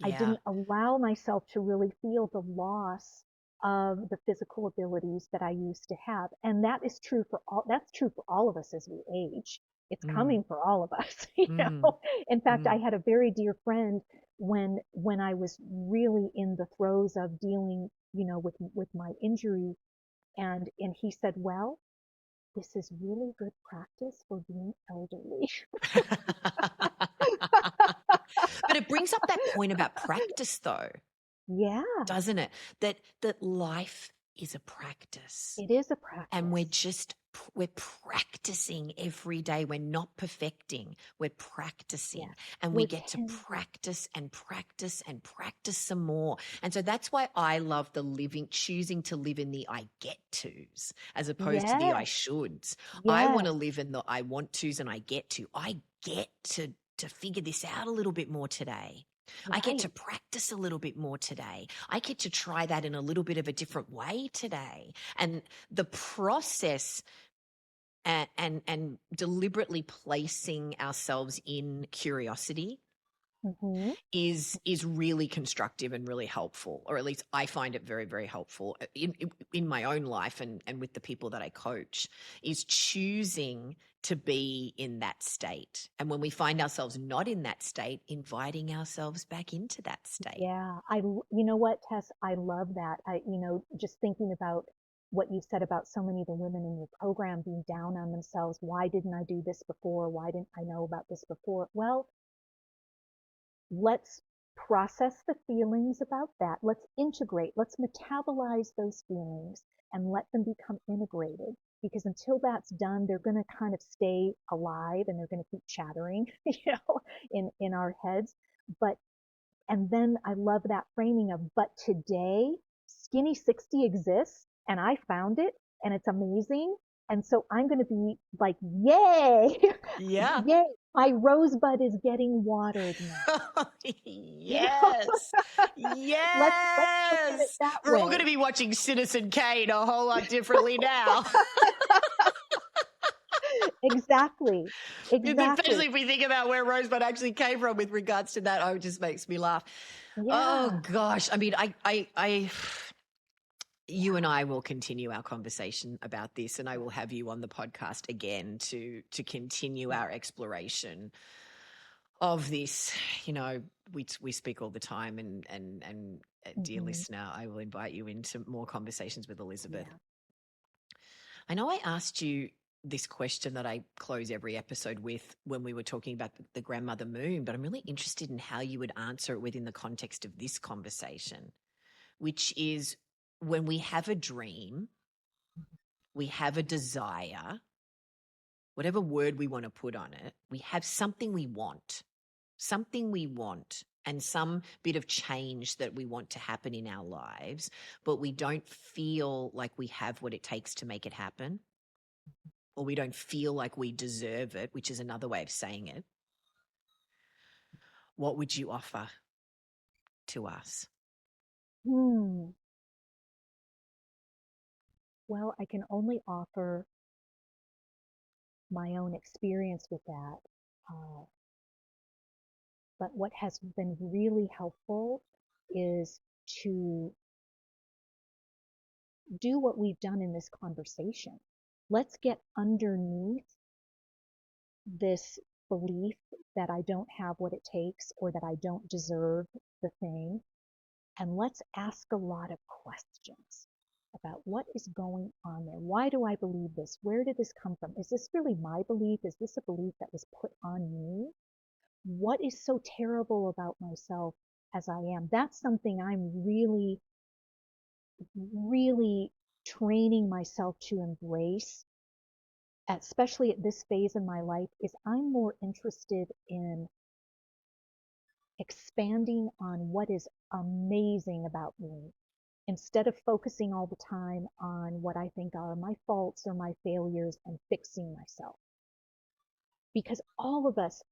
I Yeah. didn't allow myself to really feel the loss of the physical abilities that I used to have. And that's true for all of us as we age. It's Mm, coming for all of us, mm, In fact, I mm. had a very dear friend when I was really in the throes of dealing, with my injury and he said, "Well, this is really good practice for being elderly." But it brings up that point about practice, though, Yeah, doesn't it? That life is a practice. it is a And practice. we're practicing every day. We're not perfecting. We're Yes. practicing, and we We're get to tending. practice and practice and practice some more. And so that's why I love choosing to live in the I get tos as opposed to the I Yes, shoulds. I want to yes, live in the I want tos and I get to. I get to figure this out a little bit more today. I get to right. practice a little bit more today. I get to try that in a little bit of a different way today. And the process and deliberately placing ourselves in curiosity Hmm. is really constructive and really helpful, or at least I find it very, very helpful in my own life and with the people that I coach, is choosing to be in that state. And when we find ourselves not in that state, inviting ourselves back into that state. Yeah, you know what, Tess, I love that. Just thinking about what you said about so many of the women in your program being down on themselves. Why didn't I do this before? Why didn't I know about this before? Well, let's process the feelings about that. Let's integrate, let's metabolize those feelings and let them become integrated. Because until that's done, they're going to kind of stay alive and they're going to keep chattering, in our heads. But, and then I love that framing of, but today, Skinny 60 exists and I found it and it's amazing. And so I'm going to be like, yay, Yeah. yay, my rosebud is getting watered now. You know, Yes. let's look at it Yes. that We're all going way. to be watching Citizen Kane a whole lot differently now. Exactly. Exactly. Especially if we think about where Rosebud actually came from with regards to that. Oh, it just makes me laugh. Oh Yeah. gosh. I mean, you and I will continue our conversation about this, and I will have you on the podcast again to continue Yeah. our exploration of this. You know, we speak all the time, and dear Hmm. listener, I will invite you into more conversations with Elizabeth. Yeah. I know I asked you this question that I close every episode with when we were talking about the grandmother moon, but I'm really interested in how you would answer it within the context of this conversation, which is when we have a dream, we have a desire, whatever word we want to put on it, we have something we want, and some bit of change that we want to happen in our lives, but we don't feel like we have what it takes to make it happen, or we don't feel like we deserve it, which is another way of saying it. What would you offer to us? Hmm. Well, I can only offer my own experience with that. Uh, but what has been really helpful is to do what we've done in this conversation. Let's get underneath this belief that I don't have what it takes or that I don't deserve the thing. And let's ask a lot of questions about what is going on there. Why do I believe this? Where did this come from? Is this really my belief? Is this a belief that was put on me? What is so terrible about myself as I am? That's something I'm really, really training myself to embrace, especially at this phase in my life, is I'm more interested in expanding on what is amazing about me instead of focusing all the time on what I think are my faults or my failures and fixing myself. Because all of us,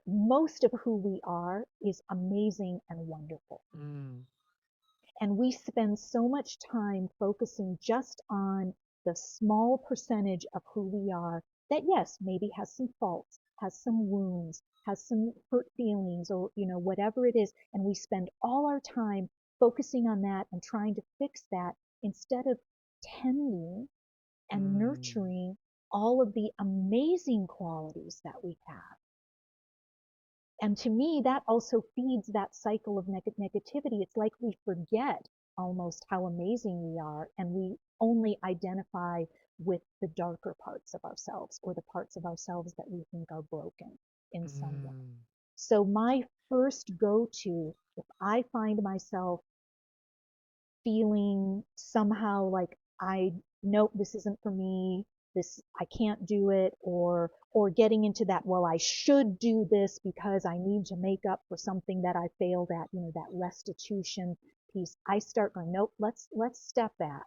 most of who we are is amazing and wonderful. Mm. And we spend so much time focusing just on the small percentage of who we are that, yes, maybe has some faults, has some wounds, has some hurt feelings, or, whatever it is. And we spend all our time focusing on that and trying to fix that instead of tending and Mm. nurturing all of the amazing qualities that we have. And to me, that also feeds that cycle of negativity. It's like we forget almost how amazing we are, and we only identify with the darker parts of ourselves or the parts of ourselves that we think are broken in some way. Mm. So my first go-to, if I find myself feeling somehow like nope, this isn't for me, this, I can't do it, or getting into that, well, I should do this because I need to make up for something that I failed at, that restitution piece, I start going, nope, let's step back.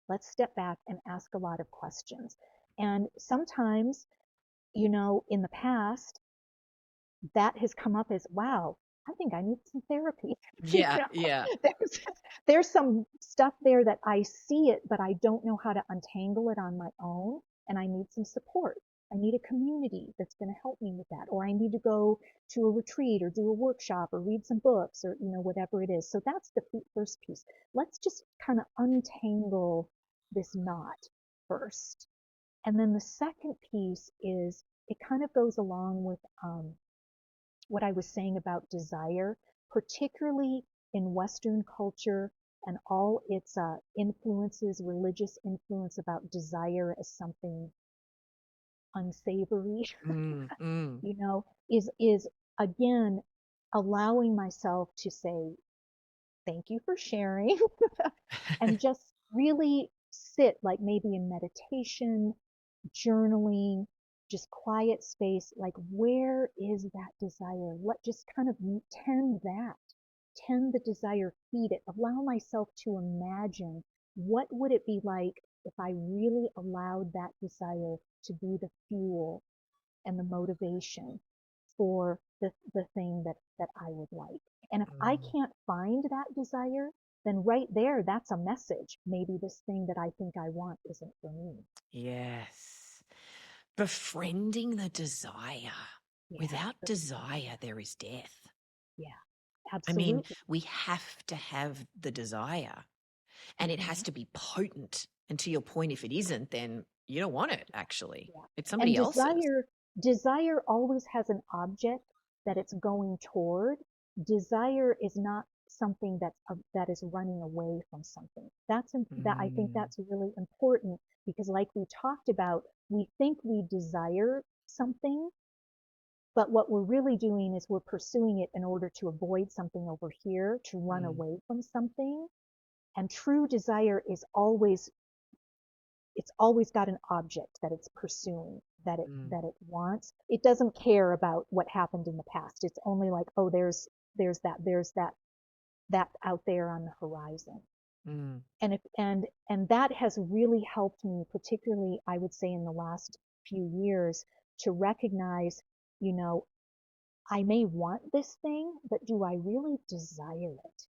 Let's step back and ask a lot of questions. And sometimes, in the past, that has come up as, wow, I think I need some therapy. you Yeah, know, yeah. there's there's some stuff there that I see it, but I don't know how to untangle it on my own, and I need some support. I need a community that's going to help me with that, or I need to go to a retreat or do a workshop or read some books or whatever it is. So that's the first piece. Let's just kind of untangle this knot first. And then the second piece is it kind of goes along with what I was saying about desire, particularly in Western culture and all its influences, religious influence about desire as something unsavory, Mm. Mm. is again allowing myself to say thank you for sharing and just really sit like maybe in meditation, journaling, just quiet space, like where is that desire? Let just kind of tend that, tend the desire, feed it, allow myself to imagine what would it be like if I really allowed that desire to be the fuel and the motivation for the thing that I would like. And if I Mm. can't find that desire, then right there, that's a message. Maybe this thing that I think I want isn't for me. Yes. Befriending the desire. Yeah, Without desire, there is death. yeah, I mean, absolutely. we have to have the desire, and it has Hmm. to be potent. And to your point, if it isn't, then you don't want it, actually. Yeah. It's And somebody else's. desire always has an object that it's going toward. Desire is not something that is running away from something. That I think Mm, that's really important because, like we talked about, we think we desire something, but what we're really doing is we're pursuing it in order to avoid something over here, to run mm, away from something. And true desire is always, it's always got an object that it's pursuing, mm, that it wants. It doesn't care about what happened in the past. It's only like, oh, there's that out there on the horizon. mm. And that has really helped me, particularly I would say in the last few years, to recognize, you know, I may want this thing, but do I really desire it?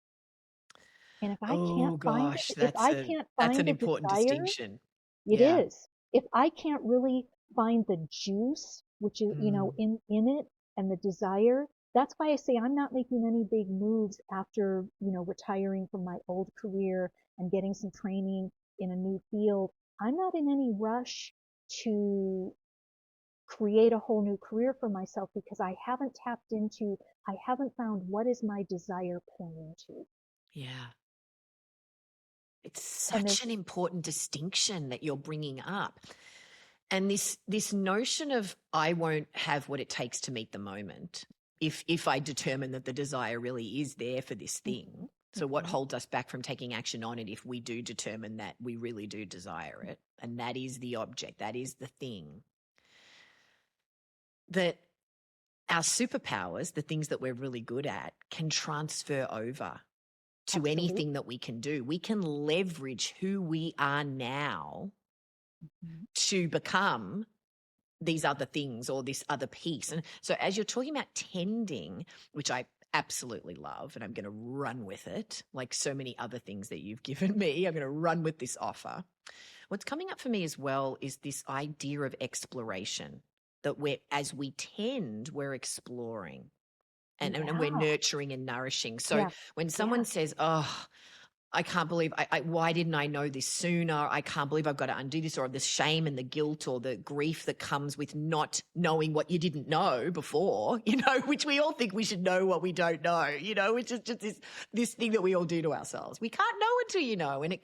And Oh gosh, if I can't that's find an the important desire, distinction. it Yeah. is. If I can't really find the juice, which is, Mm, in it, and the desire, that's why I say I'm not making any big moves after, retiring from my old career and getting some training in a new field. I'm not in any rush to create a whole new career for myself because I haven't found what is my desire pointing to. yeah. It's And such there's, an important distinction that you're bringing up. And this notion of I won't have what it takes to meet the moment if I determine that the desire really is there for this thing. Mhm, So what mhm, holds us back from taking action on it if we do determine that we really do desire it and that is the object, that is the thing. That our superpowers, the things that we're really good at, can transfer over to absolutely. anything that we can do. We can leverage who we are now Mhm. to become these other things or this other piece. And so, as you're talking about tending, which I absolutely love, and I'm going to run with it, like so many other things that you've given me, I'm going to run with this offer. What's coming up for me as well is this idea of exploration that as we tend, we're exploring and we're Yeah, nurturing and nourishing. So yes, when someone yes. says, oh, I can't believe why didn't I know this sooner? I can't believe I've got to undo this, or the shame and the guilt or the grief that comes with not knowing what you didn't know before, which we all think we should know what we don't know, which is just this thing that we all do to ourselves. We can't know until you know. And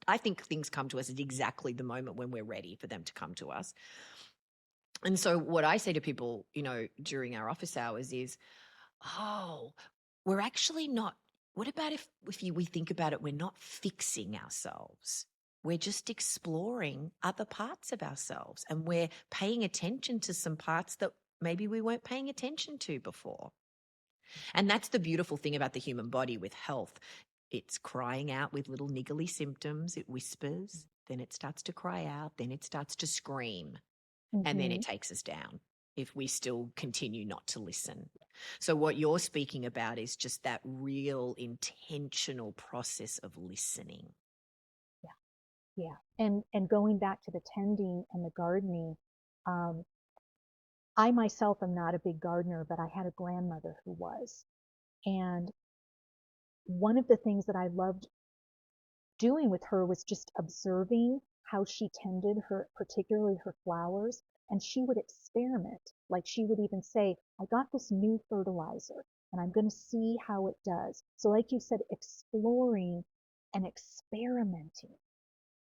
I think things come to us at exactly the moment when we're ready for them to come to us. And so what I say to people, during our office hours is, oh, we're actually not. What about if we think about it, we're not fixing ourselves. We're just exploring other parts of ourselves and we're paying attention to some parts that maybe we weren't paying attention to before. And that's the beautiful thing about the human body with health. It's crying out with little niggly symptoms. It whispers, then it starts to cry out, then it starts to scream and then it Hmm. takes us down if we still continue not to listen. So, what you're speaking about is just that real intentional process of listening. Yeah, yeah. And going back to the tending and the gardening, um, I myself am not a big gardener, but I had a grandmother who was. And one of the things that I loved doing with her was just observing how she tended her, particularly her flowers. And she would experiment. Like she would even say, I got this new fertilizer and I'm going to see how it does. So, like you said, exploring and experimenting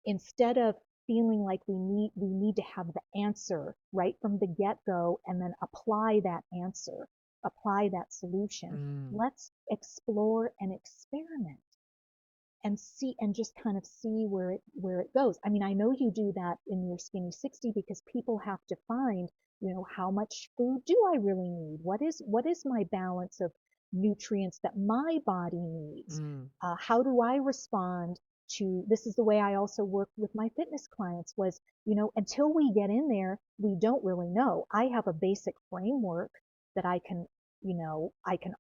instead of feeling like we need to have the answer right from the get-go and then apply that answer, apply that solution. Mm, Let's explore and experiment and see and just kind of see where it goes. I mean, I know you do that in your Skinny 60 because people have to find, how much food do I really need? What is my balance of nutrients that my body needs? mm, How do I respond to this? Is the way I also work with my fitness clients was, until we get in there, we don't really know. I have a basic framework that I can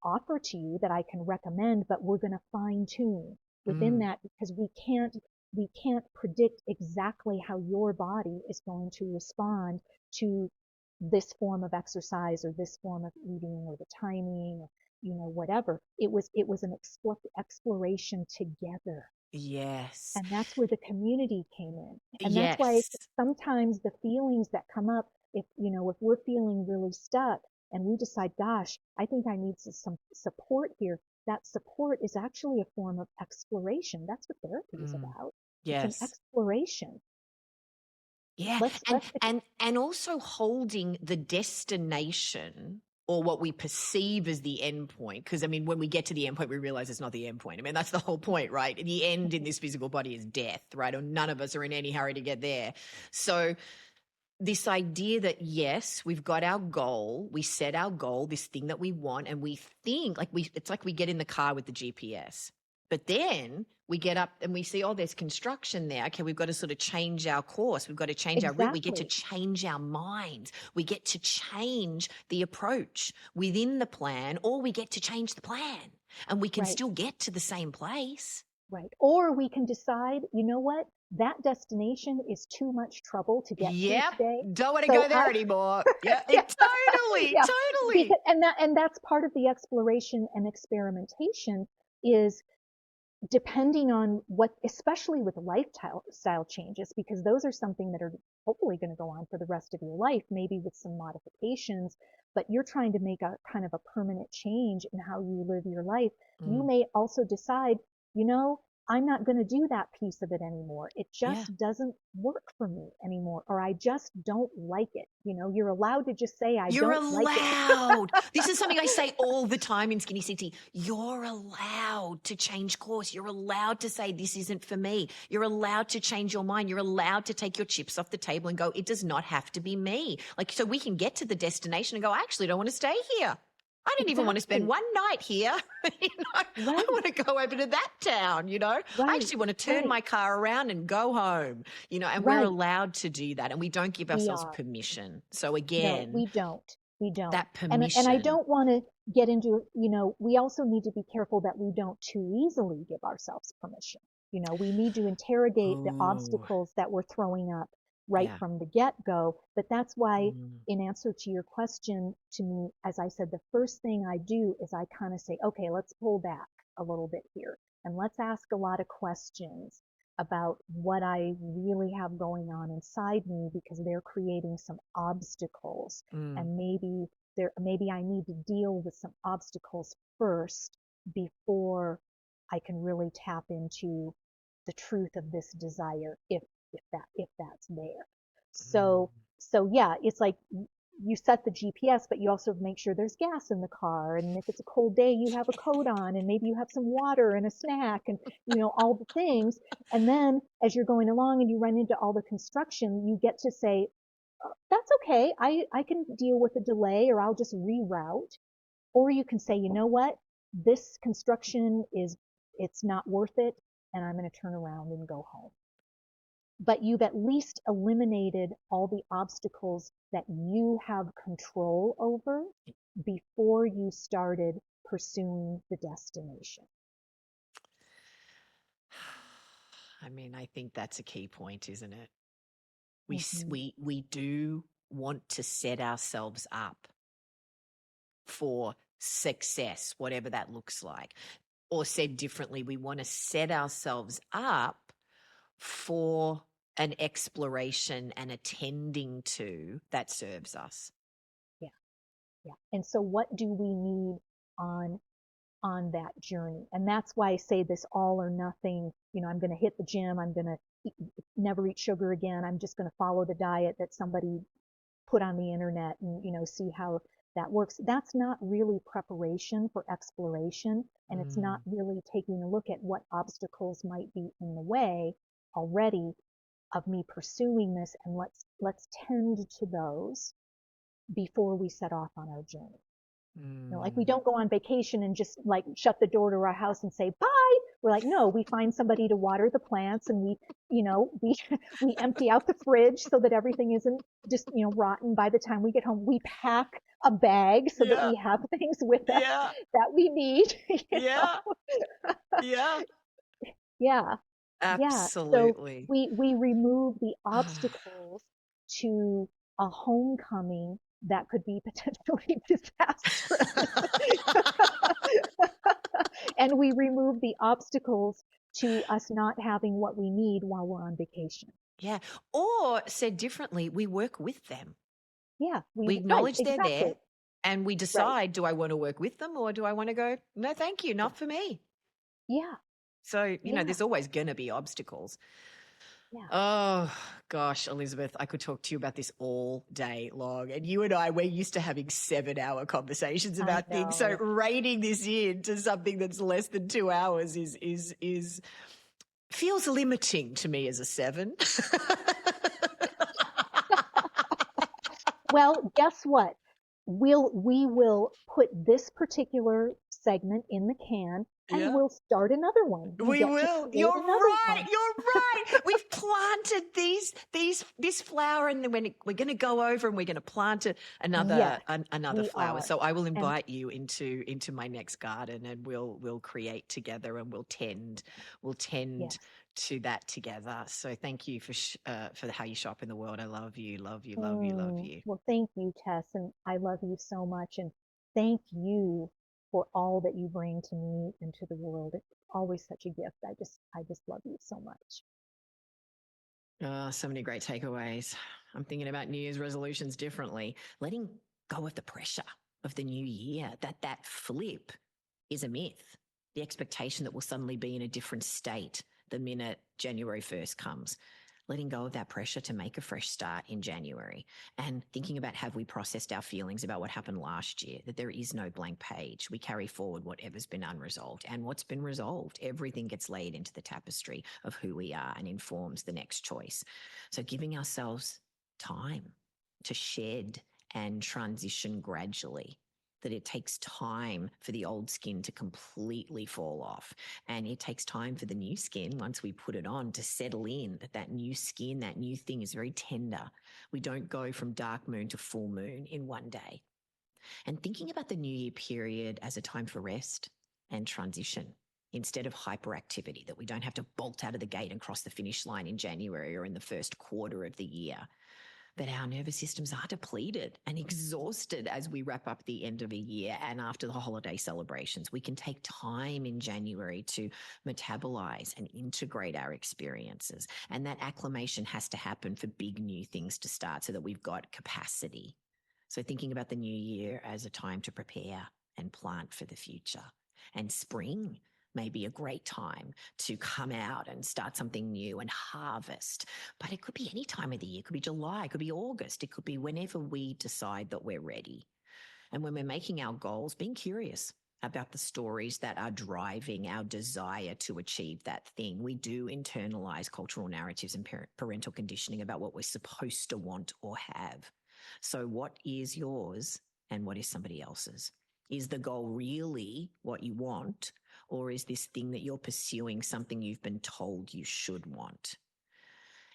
offer to you that I can recommend, but we're going to fine tune within mm, that because we can't predict exactly how your body is going to respond to this form of exercise or this form of eating or the timing or whatever. It was an exploration together, yes. and that's where the community came in. And that's why Yes. sometimes the feelings that come up, if we're feeling really stuck and we decide, gosh, I think I need some support here, that support is actually a form of exploration. That's what therapy is Mm. about. It's an Yes. exploration. Yeah. Let's And let's and also holding the destination or what we perceive as the end point. Because I mean, when we get to the end point, we realize it's not the end point. I mean, that's the whole point, right? The end in this physical body is death, right? Or none of us are in any hurry to get there. So this idea that yes, we've got our goal, we set our goal, this thing that we want, and we think it's like we get in the car with the GPS. But then we get up and we see, oh, there's construction there. Okay, we've got to sort of change our course. We've got to change our route. We get to exactly change our minds. We get to change the approach within the plan, or we get to change the plan. And we can right. still get to the same place. Right. Or we can decide, you know what? That destination is too much trouble to get to Yep. today. Don't want to So go there anymore. Yeah, yeah, totally, yeah, totally. and that's part of the exploration and experimentation is depending on what, especially with lifestyle changes, because those are something that are hopefully going to go on for the rest of your life, maybe with some modifications, but you're trying to make a kind of a permanent change in how you live your life. You Mm, may also decide, you know, I'm not going to do that piece of it anymore. It yeah. just doesn't work for me anymore, or I just don't like it. You know, you're allowed to just say, I You're don't like it. allowed. This is something I say all the time in Skinny CT. You're allowed to change course. You're allowed to say, this isn't for me. You're allowed to change your mind. You're allowed to take your chips off the table and go, it does not have to be me. Like, so we can get to the destination and go, I actually don't want to stay here. I don't even want to spend Exactly. one night here. I Right, want to go over to that town, I right, actually want to turn right, my car around and go home, and we're right. allowed to do that and we don't give We ourselves are. permission. So No, again, we don't. We don't. that And I permission. don't want to get into, we also need to be careful that we don't too easily give ourselves permission. We need to interrogate the Oh, obstacles that we're throwing up right yeah. from the get-go. But that's why, Mm, in answer to your question to me, as I said, the first thing I do is I kind of say, okay, let's pull back a little bit here and let's ask a lot of questions about what I really have going on inside me because they're creating some obstacles mm, and maybe I need to deal with some obstacles first before I can really tap into the truth of this desire if that's there. mm. So yeah, it's like you set the GPS, but you also make sure there's gas in the car. And if it's a cold day, you have a coat on and maybe you have some water and a snack and, all the things. And then as you're going along and you run into all the construction, you get to say, that's okay. I can deal with a delay or I'll just reroute. Or you can say, you know what? This construction it's not worth it. And I'm going to turn around and go home. But you've at least eliminated all the obstacles that you have control over before you started pursuing the destination. I mean, I think that's a key point, isn't it? Mm-hmm. We do want to set ourselves up for success, whatever that looks like. Or said differently, we want to set ourselves up for an exploration and attending to that serves us. Yeah, yeah. And so what do we need on that journey? And that's why I say this all or nothing, I'm going to hit the gym, I'm going to never eat sugar again, I'm just going to follow the diet that somebody put on the internet and see how that works. That's not really preparation for exploration, and it's not Mm, really taking a look at what obstacles might be in the way already of me pursuing this, and let's tend to those before we set off on our journey. Like we mm. don't go on vacation and just like shut the door to our house and say bye. We're like, no, we find somebody to water the plants and we we empty out the fridge so that everything isn't just, rotten by the time we get home. We pack a bag so that Yeah, we have things with us yeah, that we need, yeah, yeah. Yeah. Yeah. So Absolutely. we remove the obstacles to a homecoming that could be potentially disastrous. And we remove the obstacles to us not having what we need while we're on vacation. Yeah. Or said differently, we work with them. Yeah, We right, acknowledge they're there exactly. And we Right. decide, do I want to work with them or do I want to go, no, thank you, not for me. Yeah. So, Yeah. there's always going to be obstacles. Yeah. Oh, gosh, Elizabeth, I could talk to you about this all day long. And you and I, we're used to having 7-hour conversations I about things. So know. reining this in to something that's less than 2 hours is feels limiting to me as a 7. Well, guess what? We will put this particular segment in the can and Yeah. we'll start another one. You We get to will. create You're another right. one. You're right. We've planted this flower, and then we're going to go over and we're going to plant Yes, another we flower. are. So I will And invite you into my next garden, and we'll create together, and we'll tend yes. to that together. So thank you for how you shop in the world. I love you, love you, love you, love you. Well, thank you, Tess, and I love you so much. And thank you for all that you bring to me and to the world. It's always such a gift. I just love you so much. So many great takeaways. I'm thinking about New Year's resolutions differently. Letting go of the pressure of the new year, that flip is a myth. The expectation that we'll suddenly be in a different state the minute January 1st comes. Letting go of that pressure to make a fresh start in January and thinking about, have we processed our feelings about what happened last year, that there is no blank page. We carry forward whatever's been unresolved, and what's been resolved, everything gets laid into the tapestry of who we are and informs the next choice. So giving ourselves time to shed and transition gradually, that it takes time for the old skin to completely fall off. And it takes time for the new skin, once we put it on, to settle in, that new skin, that new thing is very tender. We don't go from dark moon to full moon in one day. And thinking about the new year period as a time for rest and transition instead of hyperactivity, that we don't have to bolt out of the gate and cross the finish line in January or in the first quarter of the year, that our nervous systems are depleted and exhausted as we wrap up the end of a year and after the holiday celebrations. We can take time in January to metabolize and integrate our experiences. And that acclimation has to happen for big new things to start so that we've got capacity. So thinking about the new year as a time to prepare and plant for the future. And spring may be a great time to come out and start something new and harvest. But it could be any time of the year. It could be July, it could be August, it could be whenever we decide that we're ready. And when we're making our goals, being curious about the stories that are driving our desire to achieve that thing. We do internalize cultural narratives and parental conditioning about what we're supposed to want or have. So what is yours and what is somebody else's? Is the goal really what you want, or is this thing that you're pursuing something you've been told you should want?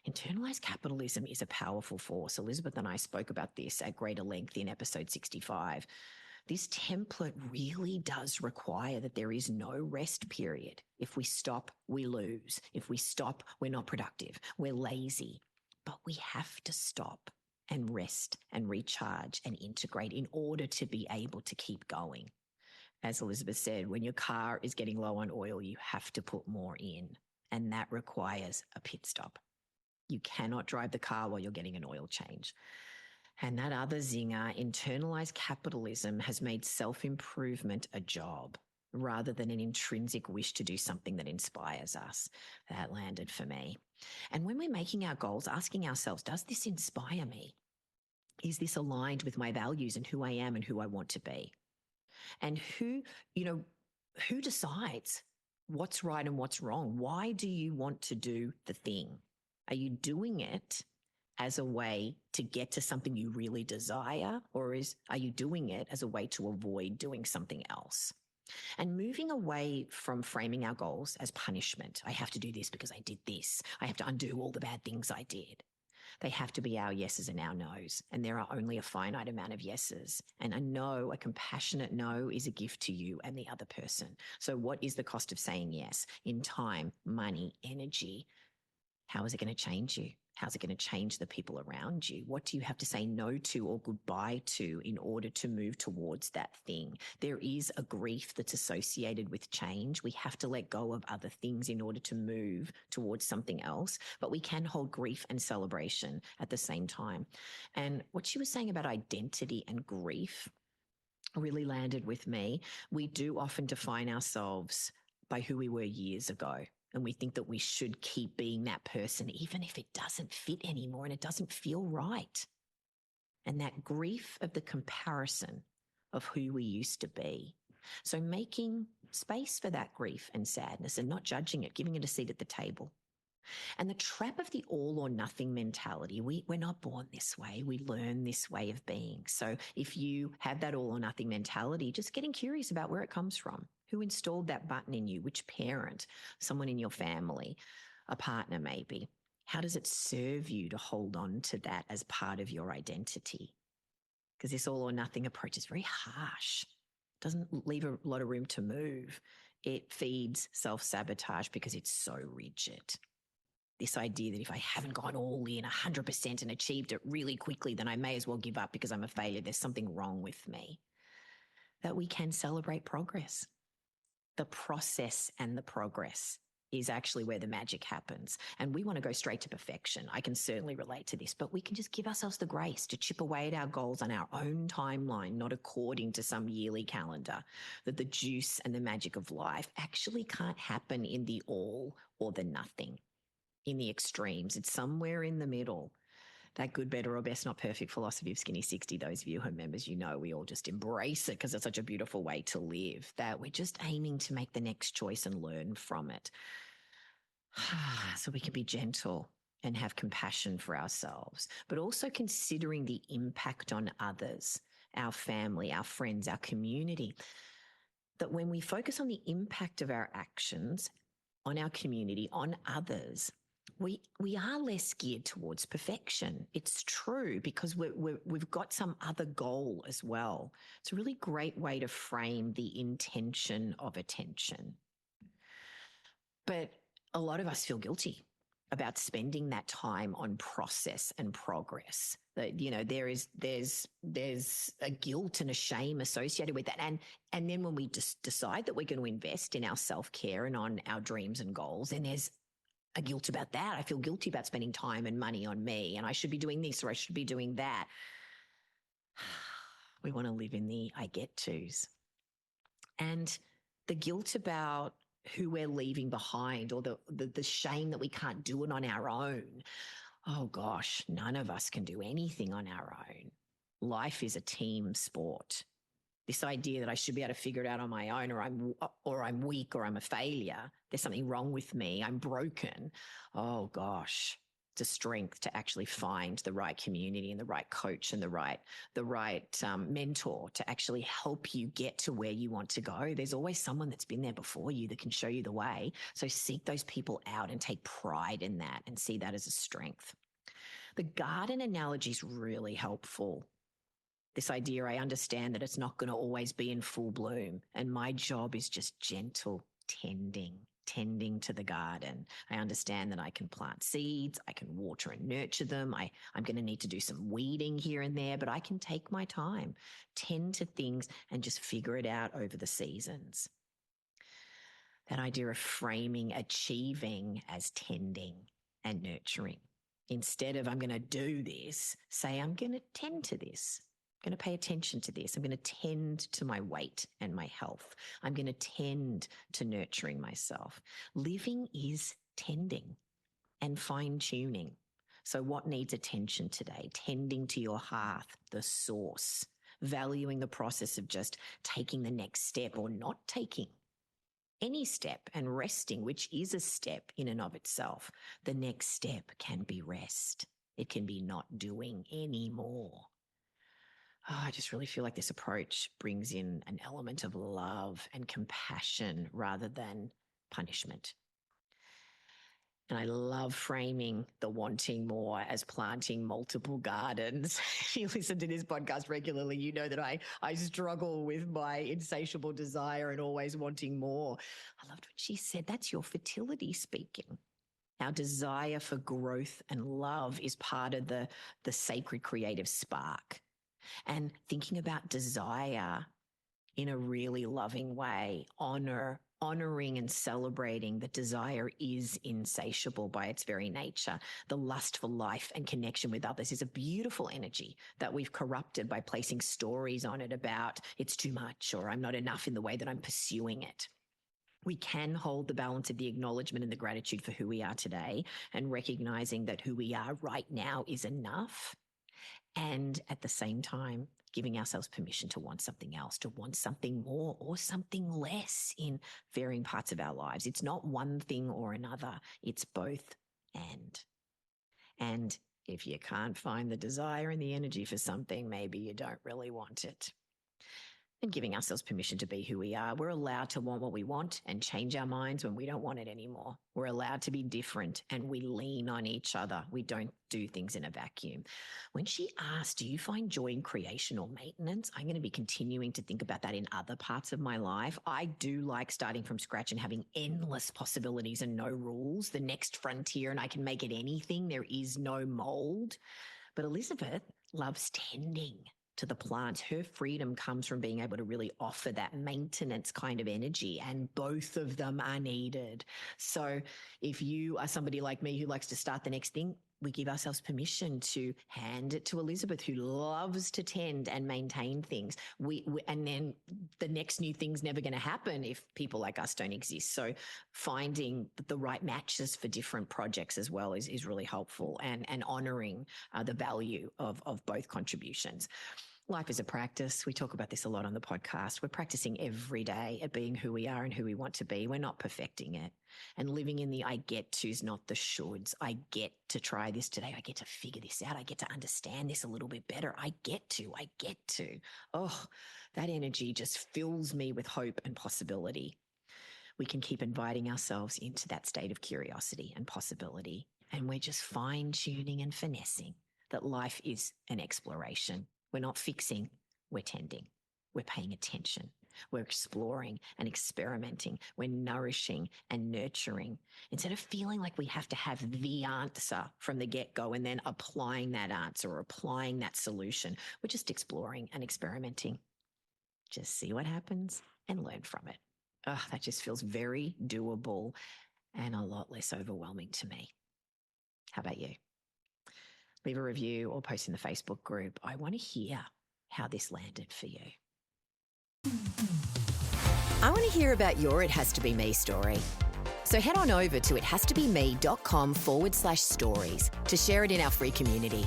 Internalized capitalism is a powerful force. Elizabeth and I spoke about this at greater length in episode 65. This template really does require that there is no rest period. If we stop, we lose. If we stop, we're not productive. We're lazy. But we have to stop and rest and recharge and integrate in order to be able to keep going. As Elizabeth said, when your car is getting low on oil, you have to put more in, and that requires a pit stop. You cannot drive the car while you're getting an oil change. And that other zinger, internalized capitalism, has made self-improvement a job rather than an intrinsic wish to do something that inspires us. That landed for me. And when we're making our goals, asking ourselves, does this inspire me? Is this aligned with my values and who I am and who I want to be? And who decides what's right and what's wrong? Why do you want to do the thing? Are you doing it as a way to get to something you really desire, or are you doing it as a way to avoid doing something else? And moving away from framing our goals as punishment. I have to do this because I did this. I have to undo all the bad things I did. They have to be our yeses and our nos. And there are only a finite amount of yeses. And a no, a compassionate no, is a gift to you and the other person. So what is the cost of saying yes in time, money, energy? How is it going to change you? How's it going to change the people around you? What do you have to say no to or goodbye to in order to move towards that thing? There is a grief that's associated with change. We have to let go of other things in order to move towards something else, but we can hold grief and celebration at the same time. And what she was saying about identity and grief, really landed with me. We do often define ourselves by who we were years ago. And we think that we should keep being that person, even if it doesn't fit anymore and it doesn't feel right. And that grief of the comparison of who we used to be. So making space for that grief and sadness and not judging it, giving it a seat at the table. And the trap of the all or nothing mentality, we're not born this way. We learn this way of being. So if you have that all or nothing mentality, just getting curious about where it comes from. Who installed that button in you? Which parent? Someone in your family? A partner maybe? How does it serve you to hold on to that as part of your identity? Because this all or nothing approach is very harsh. Doesn't leave a lot of room to move. It feeds self-sabotage because it's so rigid. This idea that if I haven't gone all in 100% and achieved it really quickly, then I may as well give up because I'm a failure. There's something wrong with me. That we can celebrate progress. The process and the progress is actually where the magic happens. And we want to go straight to perfection. I can certainly relate to this, but we can just give ourselves the grace to chip away at our goals on our own timeline, not according to some yearly calendar. That the juice and the magic of life actually can't happen in the all or the nothing, in the extremes. It's somewhere in the middle. That good, better, or best, not perfect philosophy of Skinny 60, those of you who are members, you know we all just embrace it because it's such a beautiful way to live, that we're just aiming to make the next choice and learn from it. So we can be gentle and have compassion for ourselves, but also considering the impact on others, our family, our friends, our community. That when we focus on the impact of our actions on our community, on others, we are less geared towards perfection. It's true because we've got some other goal as well. It's a really great way to frame the intention of attention. But a lot of us feel guilty about spending that time on process and progress. That, you know, there's a guilt and a shame associated with that. And then when we just decide that we're going to invest in our self-care and on our dreams and goals, then there's a guilt about that. I feel guilty about spending time and money on me, and I should be doing this or I should be doing that. We want to live in the I get tos. And the guilt about who we're leaving behind, or the shame that we can't do it on our own. Oh gosh, none of us can do anything on our own. Life is a team sport. This idea that I should be able to figure it out on my own, or I'm weak, or I'm a failure. There's something wrong with me. I'm broken. Oh gosh, it's a strength to actually find the right community and the right coach and the right mentor to actually help you get to where you want to go. There's always someone that's been there before you that can show you the way. So seek those people out and take pride in that and see that as a strength. The garden analogy is really helpful. This idea, I understand that it's not going to always be in full bloom, and my job is just gentle tending to the garden. I understand that I can plant seeds, I can water and nurture them. I'm going to need to do some weeding here and there, but I can take my time, tend to things, and just figure it out over the seasons. That idea of framing achieving as tending and nurturing. Instead of I'm going to do this, say I'm going to tend to this. I'm going to pay attention to this. I'm going to tend to my weight and my health. I'm going to tend to nurturing myself. Living is tending and fine-tuning. So what needs attention today? Tending to your hearth, the source, valuing the process of just taking the next step or not taking any step, and resting, which is a step in and of itself. The next step can be rest. It can be not doing anymore. I just really feel like this approach brings in an element of love and compassion rather than punishment. And I love framing the wanting more as planting multiple gardens. If you listen to this podcast regularly, you know that I struggle with my insatiable desire and always wanting more. I loved what she said. That's your fertility speaking. Our desire for growth and love is part of the sacred creative spark. And thinking about desire in a really loving way, honor honoring and celebrating that desire is insatiable by its very nature. The lust for life and connection with others is a beautiful energy that we've corrupted by placing stories on it about it's too much or I'm not enough in the way that I'm pursuing it. We can hold the balance of the acknowledgement and the gratitude for who we are today and recognizing that who we are right now is enough. And at the same time, giving ourselves permission to want something else, to want something more or something less in varying parts of our lives. It's not one thing or another. It's both and. And if you can't find the desire and the energy for something, maybe you don't really want it. And giving ourselves permission to be who we are. We're allowed to want what we want and change our minds when we don't want it anymore. We're allowed to be different and we lean on each other. We don't do things in a vacuum. When she asked, do you find joy in creation or maintenance? I'm going to be continuing to think about that in other parts of my life. I do like starting from scratch and having endless possibilities and no rules, the next frontier, and I can make it anything. There is no mold. But Elizabeth loves tending to the plants. Her freedom comes from being able to really offer that maintenance kind of energy, and both of them are needed. So if you are somebody like me who likes to start the next thing, we give ourselves permission to hand it to Elizabeth, who loves to tend and maintain things. And then the next new thing's never going to happen if people like us don't exist. So finding the right matches for different projects as well is really helpful, and honoring the value of both contributions. Life is a practice. We talk about this a lot on the podcast. We're practicing every day at being who we are and who we want to be. We're not perfecting it. And living in the I get to's, not the shoulds. I get to try this today. I get to figure this out. I get to understand this a little bit better. I get to. Oh, that energy just fills me with hope and possibility. We can keep inviting ourselves into that state of curiosity and possibility. And we're just fine-tuning and finessing that life is an exploration. We're not fixing, we're tending. We're paying attention. We're exploring and experimenting. We're nourishing and nurturing. Instead of feeling like we have to have the answer from the get-go and then applying that answer or applying that solution, we're just exploring and experimenting. Just see what happens and learn from it. That just feels very doable and a lot less overwhelming to me. How about you? Leave a review or post in the Facebook group. I want to hear how this landed for you. I want to hear about your It Has To Be Me story. So head on over to ithastobeme.com/stories to share it in our free community.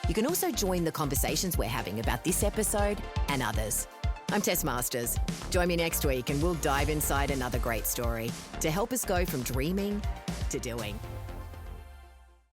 You can also join the conversations we're having about this episode and others. I'm Tess Masters. Join me next week and we'll dive inside another great story to help us go from dreaming to doing.